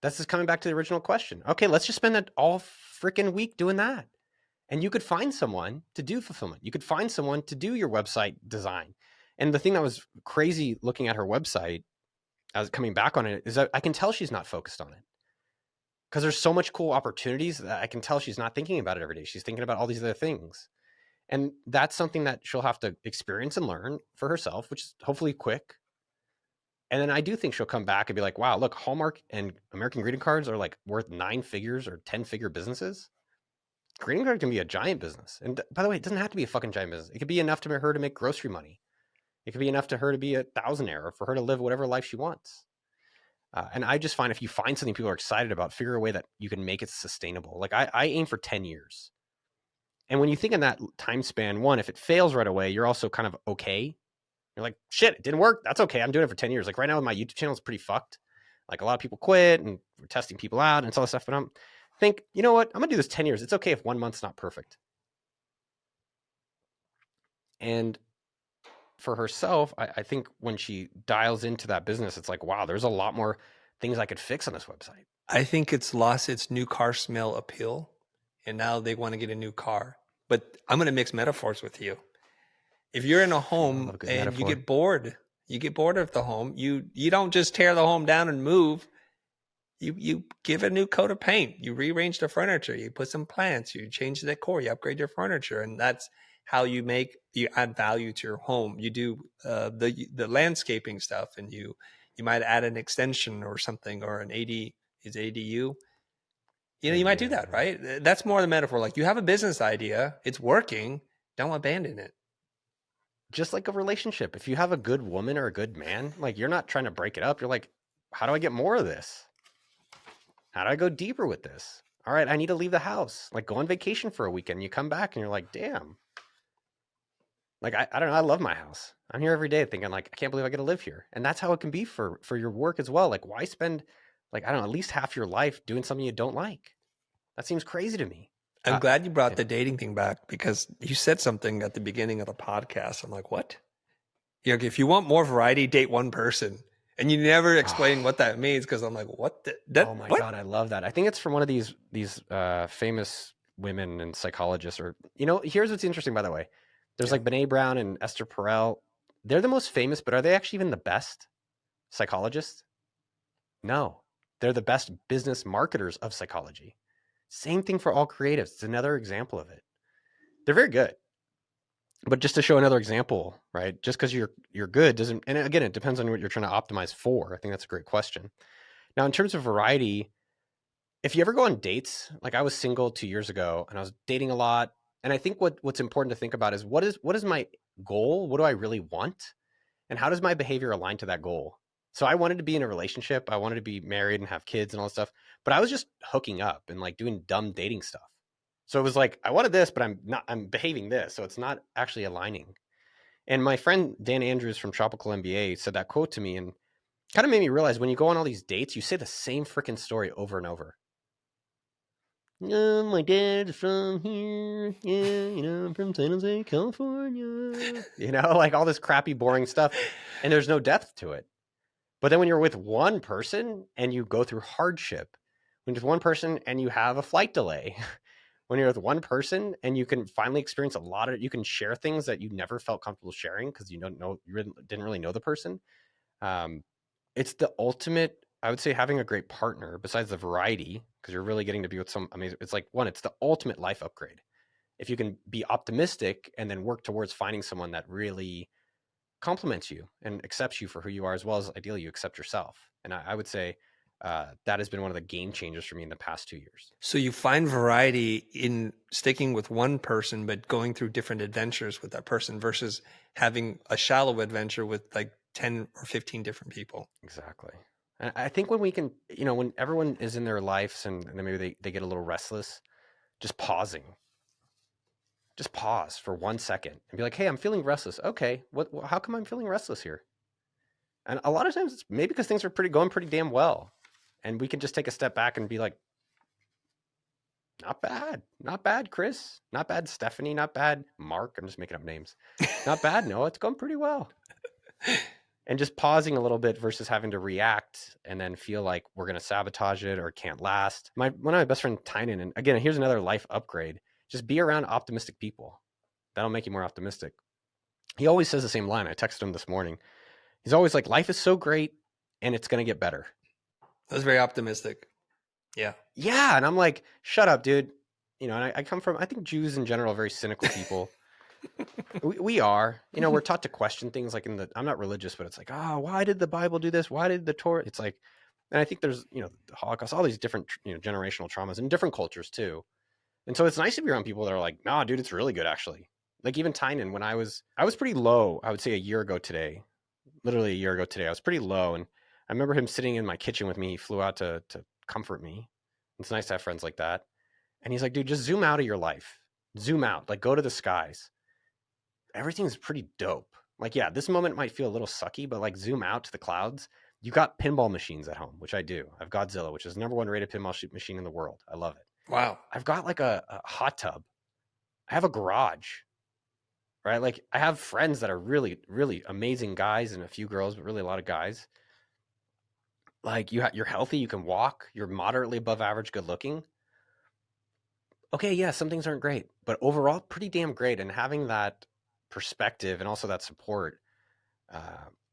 That's just coming back to the original question. Okay, let's just spend that all freaking week doing that. And you could find someone to do fulfillment. You could find someone to do your website design. And the thing that was crazy looking at her website, as coming back on it, is that I can tell she's not focused on it. Because there's so much cool opportunities that I can tell she's not thinking about it every day. She's thinking about all these other things. And that's something that she'll have to experience and learn for herself, which is hopefully quick. And then I do think she'll come back and be like, wow, look, Hallmark and American greeting cards are like worth 9 figures or 10-figure businesses. Greeting card can be a giant business. And by the way, it doesn't have to be a fucking giant business. It could be enough to her to make grocery money. It could be enough to her to be a thousandaire or for her to live whatever life she wants. And I just find if you find something people are excited about, figure a way that you can make it sustainable. Like I aim for 10 years. And when you think in that time span, one, if it fails right away, you're also kind of okay. You're like, shit, it didn't work. That's okay. I'm doing it for 10 years. Like right now, my YouTube channel is pretty fucked. Like a lot of people quit and we're testing people out and all this stuff. But I'm think, you know what? I'm going to do this 10 years. It's okay if 1 month's not perfect. And for herself, I think when she dials into that business, it's like, wow, there's a lot more things I could fix on this website. I think it's lost its new car smell appeal, and now they want to get a new car. But I'm going to mix metaphors with you. If you're in a home and metaphor. you get bored of the home, you don't just tear the home down and move. You give a new coat of paint, you rearrange the furniture, you put some plants, you change the decor, you upgrade your furniture, and that's how you add value to your home. You do the landscaping stuff, and you might add an extension or something, or an ADU. You might do that, right? That's more the metaphor. Like you have a business idea, it's working, don't abandon it. Just like a relationship, if you have a good woman or a good man, like you're not trying to break it up. You're like, how do I get more of this? How do I go deeper with this? All right, I need to leave the house. Like go on vacation for a weekend. You come back and you're like, damn. Like, I don't know. I love my house. I'm here every day thinking like, I can't believe I get to live here. And that's how it can be for your work as well. Like why spend like, I don't know, at least half your life doing something you don't like? That seems crazy to me. I'm glad you brought the dating thing back, because you said something at the beginning of the podcast. I'm like, what? If you want more variety, date one person. And you never explain what that means, because I'm like, what? Oh my God, I love that. I think it's from one of these famous women and psychologists. Or here's what's interesting, by the way. There's like Brene Brown and Esther Perel. They're the most famous, but are they actually even the best psychologists? No, they're the best business marketers of psychology. Same thing for all creatives. It's another example of it. They're very good. But just to show another example, right? Just because you're good doesn't, and again, it depends on what you're trying to optimize for. I think that's a great question. Now, in terms of variety, if you ever go on dates, like I was single 2 years ago and I was dating a lot. And I think what's important to think about is what is my goal? What do I really want? And how does my behavior align to that goal? So I wanted to be in a relationship. I wanted to be married and have kids and all that stuff, but I was just hooking up and like doing dumb dating stuff. So it was like, I wanted this, but I'm behaving this. So it's not actually aligning. And my friend, Dan Andrews from Tropical MBA, said that quote to me and kind of made me realize when you go on all these dates, you say the same freaking story over and over. My dad's from here. Yeah, I'm from San Jose, California. Like all this crappy, boring stuff. And there's no depth to it. But then when you're with one person and you go through hardship, when you're with one person and you have a flight delay, when you're with one person and you can finally experience you can share things that you never felt comfortable sharing because you didn't really know the person. It's the ultimate, I would say, having a great partner besides the variety, because you're really getting to be with some amazing, it's like it's the ultimate life upgrade. If you can be optimistic and then work towards finding someone that really compliments you and accepts you for who you are, as well as ideally you accept yourself. And I would say that has been one of the game changers for me in the past 2 years. So you find variety in sticking with one person, but going through different adventures with that person versus having a shallow adventure with like 10 or 15 different people. Exactly. And I think when we can, when everyone is in their lives and then maybe they get a little restless, just pausing. Just pause for 1 second and be like, hey, I'm feeling restless. Okay, how come I'm feeling restless here? And a lot of times it's maybe because things are going pretty damn well. And we can just take a step back and be like, not bad, Chris. Not bad, Stephanie. Not bad, Mark. I'm just making up names. Not bad, Noah. It's going pretty well. And just pausing a little bit versus having to react and then feel like we're going to sabotage it or it can't last. One of my best friend, Tynan, and again, here's another life upgrade. Just be around optimistic people. That'll make you more optimistic. He always says the same line. I texted him this morning. He's always like, life is so great and it's going to get better. That's very optimistic. Yeah. Yeah. And I'm like, shut up, dude. And I come from, I think Jews in general are very cynical people. We are, we're taught to question things like I'm not religious, but it's like, oh, why did the Bible do this? Why did the Torah? It's like, and I think there's, the Holocaust, all these different, generational traumas in different cultures too. And so it's nice to be around people that are like, nah, dude, it's really good actually. Like even Tynan, when I was pretty low, I would say a year ago today, literally a year ago today, I was pretty low. And I remember him sitting in my kitchen with me. He flew out to comfort me. It's nice to have friends like that. And he's like, dude, just zoom out of your life. Zoom out, like go to the skies. Everything's pretty dope. Like, yeah, this moment might feel a little sucky, but like zoom out to the clouds. You got pinball machines at home, which I do. I've Godzilla, which is the #1 rated pinball machine in the world. I love it. Wow. I've got like a hot tub. I have a garage, right? Like I have friends that are really, really amazing guys and a few girls, but really a lot of guys. Like you're healthy, you can walk, you're moderately above average good looking. Okay, yeah, some things aren't great, but overall pretty damn great. And having that perspective and also that support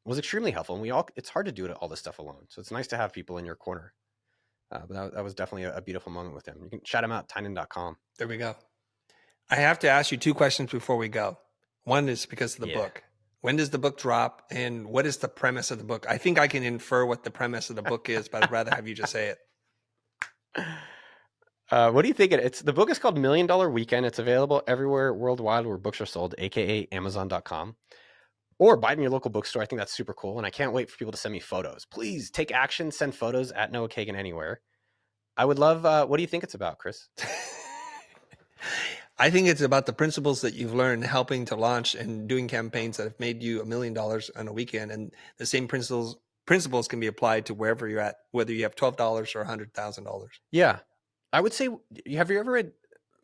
was extremely helpful. And it's hard to do all this stuff alone. So it's nice to have people in your corner. But that was definitely a beautiful moment with him. You can shout him out, tynan.com. There we go. I have to ask you 2 questions before we go. One is because of the book. When does the book drop, and what is the premise of the book? I think I can infer what the premise of the book is, but I'd rather have you just say it. What do you think? The book is called $1 Million Weekend. It's available everywhere worldwide where books are sold, aka Amazon.com, or buy it in your local bookstore. I think that's super cool, and I can't wait for people to send me photos. Please take action. Send photos at Noah Kagan anywhere. I would love. What do you think it's about, Chris? I think it's about the principles that you've learned helping to launch and doing campaigns that have made you $1 million on a weekend. And the same principles can be applied to wherever you're at, whether you have $12 or $100,000. Yeah. I would say, have you ever read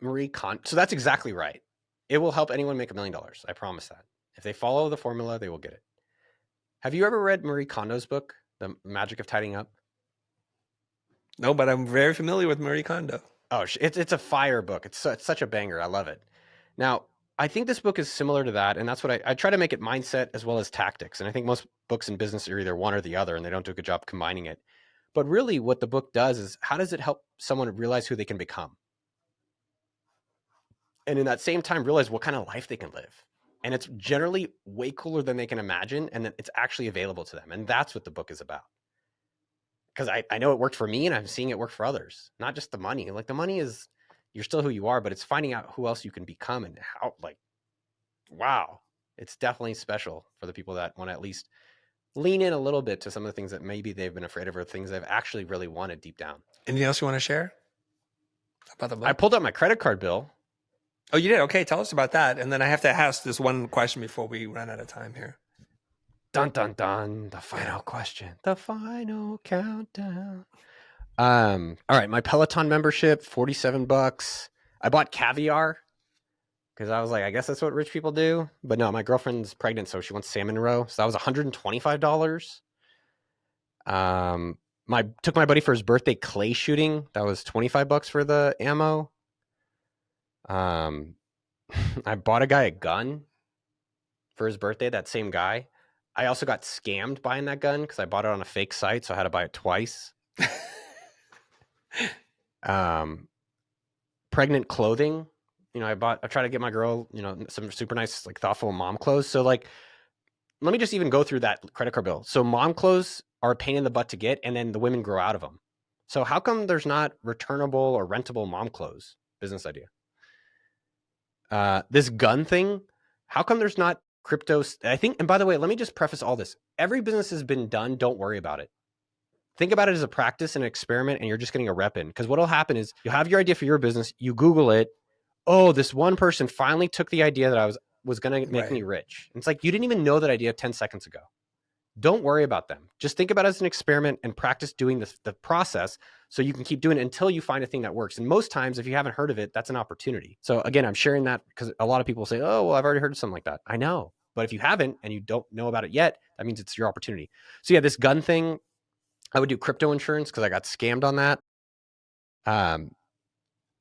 Marie Kondo? So that's exactly right. It will help anyone make $1 million. I promise that. If they follow the formula, they will get it. Have you ever read Marie Kondo's book, The Magic of Tidying Up? No, but I'm very familiar with Marie Kondo. Oh, it's a fire book. It's such a banger. I love it. Now, I think this book is similar to that, and that's what I try to make it mindset as well as tactics. And I think most books in business are either one or the other, and they don't do a good job combining it. But really what the book does is, how does it help someone realize who they can become? And in that same time, realize what kind of life they can live. And it's generally way cooler than they can imagine, and that it's actually available to them. And that's what the book is about. Because I know it worked for me, and I'm seeing it work for others. Not just the money. Like the money is, you're still who you are, but it's finding out who else you can become and how, like, wow. It's definitely special for the people that want to at least lean in a little bit to some of the things that maybe they've been afraid of or things they've actually really wanted deep down. Anything else you want to share about the book? I pulled out my credit card bill. Oh, you did? Okay, tell us about that. And then I have to ask this one question before we run out of time here. Dun, dun, dun. The final question. The final countdown. All right. My Peloton membership, $47. I bought caviar because I was like, I guess that's what rich people do. But no, my girlfriend's pregnant, so she wants salmon roe. So that was $125. Took my buddy for his birthday clay shooting. That was $25 for the ammo. I bought a guy a gun for his birthday, that same guy. I also got scammed buying that gun because I bought it on a fake site, so I had to buy it twice. Pregnant clothing. I tried to get my girl, some super nice, like thoughtful mom clothes. So like, let me just even go through that credit card bill. So mom clothes are a pain in the butt to get, and then the women grow out of them. So how come there's not returnable or rentable mom clothes? Business idea. This gun thing, how come there's not crypto? I think, and by the way, let me just preface all this. Every business has been done. Don't worry about it. Think about it as a practice and an experiment, and you're just getting a rep in. Because what will happen is you'll have your idea for your business. You Google it. Oh, this one person finally took the idea that I was going to make me rich. And it's like, you didn't even know that idea 10 seconds ago. Don't worry about them. Just think about it as an experiment and practice doing the process so you can keep doing it until you find a thing that works. And most times, if you haven't heard of it, that's an opportunity. So again, I'm sharing that because a lot of people say, oh, well, I've already heard of something like that. I know. But if you haven't and you don't know about it yet, that means it's your opportunity. So yeah, this gun thing, I would do crypto insurance because I got scammed on that.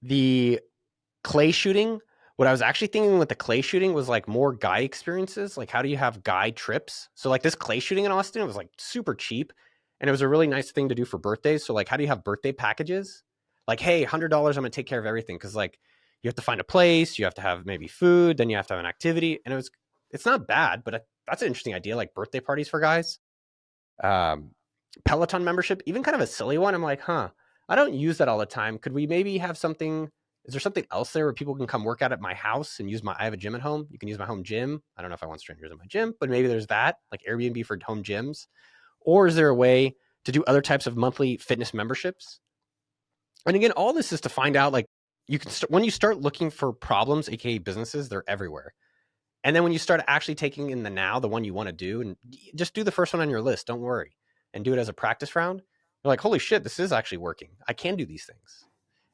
The clay shooting, what I was actually thinking with the clay shooting was like more guy experiences. Like, how do you have guy trips? So like this clay shooting in Austin, it was like super cheap. And it was a really nice thing to do for birthdays. So like, how do you have birthday packages? Like, hey, $100, I'm going to take care of everything. Cause like, you have to find a place, you have to have maybe food, then you have to have an activity. And it's not bad, but that's an interesting idea, like birthday parties for guys. Peloton membership, even kind of a silly one. I'm like, I don't use that all the time. Could we maybe have something? Is there something else there where people can come work out at my house and I have a gym at home. You can use my home gym. I don't know if I want strangers in my gym, but maybe there's that, like Airbnb for home gyms. Or is there a way to do other types of monthly fitness memberships? And again, all this is to find out, like, you can when you start looking for problems, aka businesses, they're everywhere. And then when you start actually taking in the one you want to do, and just do the first one on your list, don't worry, and do it as a practice round, you're like, holy shit, this is actually working. I can do these things.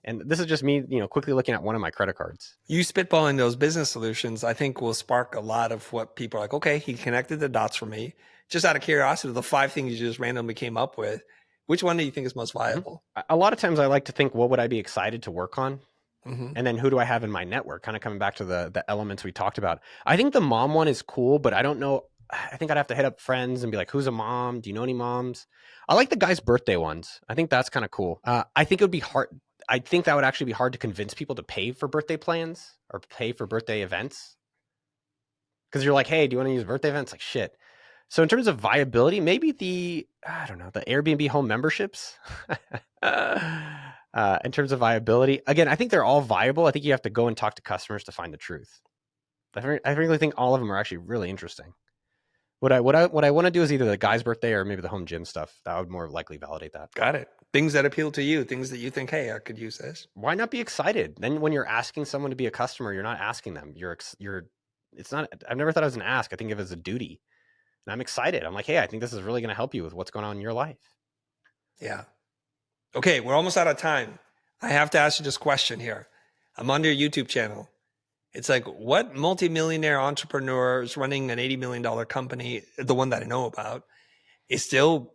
And this is just me, quickly looking at one of my credit cards. You spitballing those business solutions, I think, will spark a lot of what people are like, okay, he connected the dots for me. Just out of curiosity, the 5 things you just randomly came up with, which one do you think is most viable? A lot of times I like to think, what would I be excited to work on? And then who do I have in my network? Kind of coming back to the elements we talked about. I think the mom one is cool, but I don't know. I think I'd have to hit up friends and be like, who's a mom? Do you know any moms? I like the guys' birthday ones. I think that's kind of cool. I think it would be hard. I think that would actually be hard to convince people to pay for birthday plans or pay for birthday events. Because you're like, hey, do you want to use birthday events? Like, shit. So in terms of viability, maybe the Airbnb home memberships. In terms of viability, again, I think they're all viable. I think you have to go and talk to customers to find the truth. I really think all of them are actually really interesting. What I want to do is either the guy's birthday or maybe the home gym stuff. That would more likely validate that. Got it. Things that appeal to you, things that you think, hey, I could use this. Why not be excited? Then when you're asking someone to be a customer, you're not asking them. It's not. I've never thought it was an ask. I think of it as a duty. And I'm excited. I'm like, hey, I think this is really going to help you with what's going on in your life. Yeah. Okay, we're almost out of time. I have to ask you this question here. I'm on your YouTube channel. It's like, what multimillionaire entrepreneur is running an $80 million company, the one that I know about, is still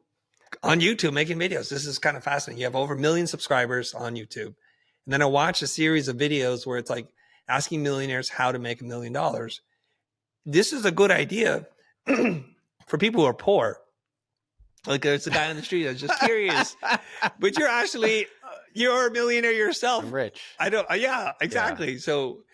on YouTube making videos? This is kind of fascinating. You have over 1 million subscribers on YouTube. And then I watched a series of videos where it's like asking millionaires how to make $1 million. This is a good idea for people who are poor. Like there's a guy on the street that's just curious, but you're a millionaire yourself. I'm rich. Yeah, exactly. Yeah. So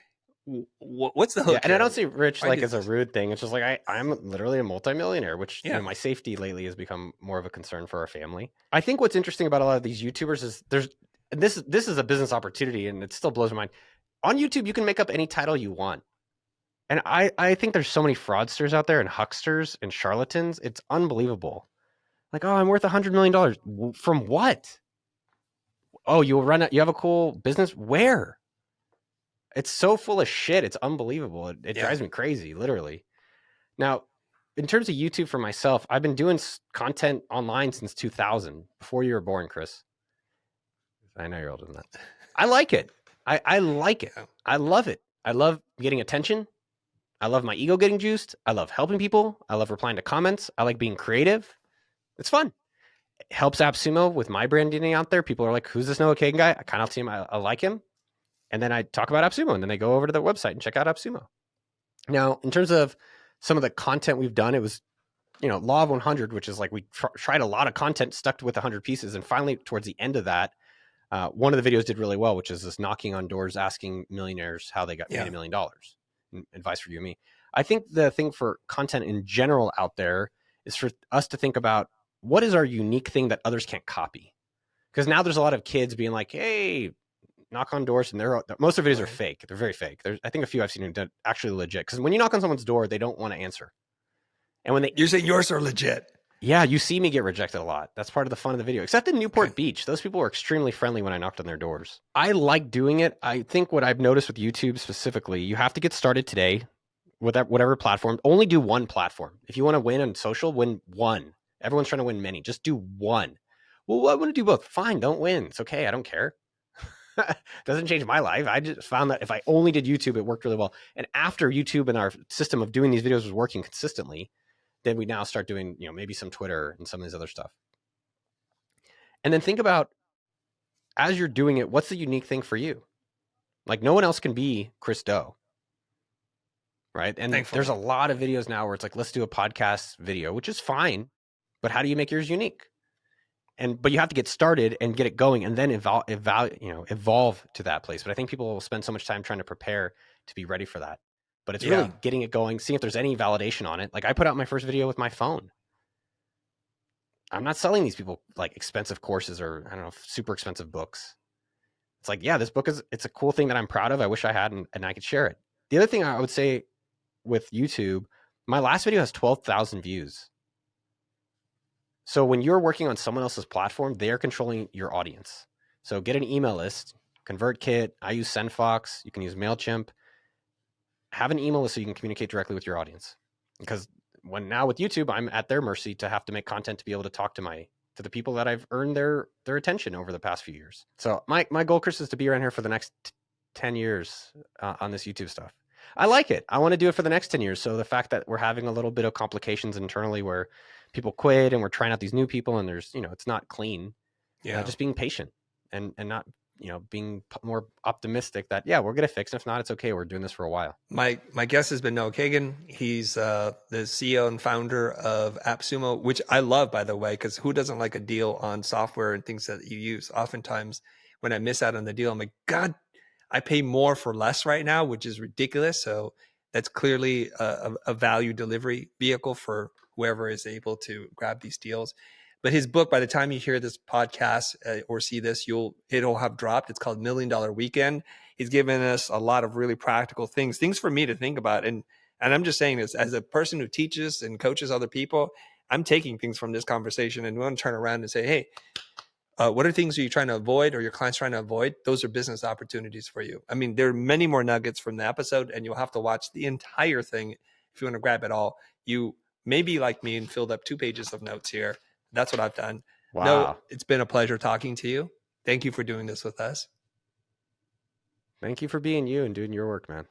what's the hook? Yeah, and I don't see rich like as a rude thing. It's just like I'm literally a multimillionaire, which my safety lately has become more of a concern for our family. I think what's interesting about a lot of these YouTubers is this is a business opportunity, and it still blows my mind. On YouTube, you can make up any title you want. And I think there's so many fraudsters out there and hucksters and charlatans. It's unbelievable. Like, oh, I'm worth $100 million. From what? Oh, you have a cool business? Where? It's so full of shit. It's unbelievable. It drives me crazy, literally. Now, in terms of YouTube for myself, I've been doing content online since 2000, before you were born, Chris. I know you're older than that. I like it. I like it. I love it. I love getting attention. I love my ego getting juiced. I love helping people. I love replying to comments. I like being creative. It's fun. It helps AppSumo with my branding out there. People are like, who's this Noah Kagan guy? I kind of tell him I like him. And then I talk about AppSumo, and then they go over to the website and check out AppSumo. Now, in terms of some of the content we've done, it was, Law of 100, which is like we tried a lot of content stuck with 100 pieces. And finally, towards the end of that, one of the videos did really well, which is this knocking on doors, asking millionaires how they got paid $1 million. Advice for you and me. I think the thing for content in general out there is for us to think about, what is our unique thing that others can't copy? Because now there's a lot of kids being like, hey, knock on doors, and most of the videos are fake. They're very fake. I think a few I've seen are actually legit. Because when you knock on someone's door, they don't want to answer. And when you're saying yours are legit. Yeah, you see me get rejected a lot. That's part of the fun of the video. Except in Newport Beach, those people were extremely friendly when I knocked on their doors. I like doing it. I think what I've noticed with YouTube specifically, you have to get started today with whatever platform. Only do one platform. If you want to win on social, win one. Everyone's trying to win many. Just do one. Well, I want to do both. Fine, don't win. It's okay. I don't care. Doesn't change my life. I just found that if I only did YouTube, it worked really well. And after YouTube and our system of doing these videos was working consistently, then we now start doing, maybe some Twitter and some of these other stuff. And then think about, as you're doing it, what's the unique thing for you? Like, no one else can be Chris Doe. Right. And there's a lot of videos now where it's like, let's do a podcast video, which is fine. But how do you make yours unique? But you have to get started and get it going, and then evolve to that place. But I think people will spend so much time trying to prepare to be ready for that. But it's really getting it going, seeing if there's any validation on it. Like, I put out my first video with my phone. I'm not selling these people like expensive courses or, I don't know, super expensive books. It's like, yeah, this book it's a cool thing that I'm proud of. I wish I had, and I could share it. The other thing I would say with YouTube, my last video has 12,000 views. So when you're working on someone else's platform, they're controlling your audience. So get an email list, ConvertKit. I use SendFox. You can use MailChimp. Have an email list so you can communicate directly with your audience. Because now with YouTube, I'm at their mercy to have to make content to be able to talk to the people that I've earned their attention over the past few years. So my goal, Chris, is to be around here for the next 10 years on this YouTube stuff. I like it. I want to do it for the next 10 years. So the fact that we're having a little bit of complications internally where people quit and we're trying out these new people and there's, it's not clean. Just being patient and not, being more optimistic that, we're going to fix it. If not, it's okay. We're doing this for a while. My guest has been Noah Kagan. He's the CEO and founder of AppSumo, which I love, by the way, because who doesn't like a deal on software and things that you use? Oftentimes when I miss out on the deal, I'm like, God, I pay more for less right now, which is ridiculous. So that's clearly a value delivery vehicle for whoever is able to grab these deals. But his book, by the time you hear this podcast or see this, it'll have dropped. It's called $1 Million Weekend. He's given us a lot of really practical things for me to think about. And I'm just saying this as a person who teaches and coaches other people. I'm taking things from this conversation and we want to turn around and say, hey, what are things are you trying to avoid or your clients trying to avoid? Those are business opportunities for you. I mean, there are many more nuggets from the episode and you'll have to watch the entire thing if you want to grab it all. You may be like me and filled up 2 pages of notes here. That's what I've done. Wow. No, it's been a pleasure talking to you. Thank you for doing this with us. Thank you for being you and doing your work, man.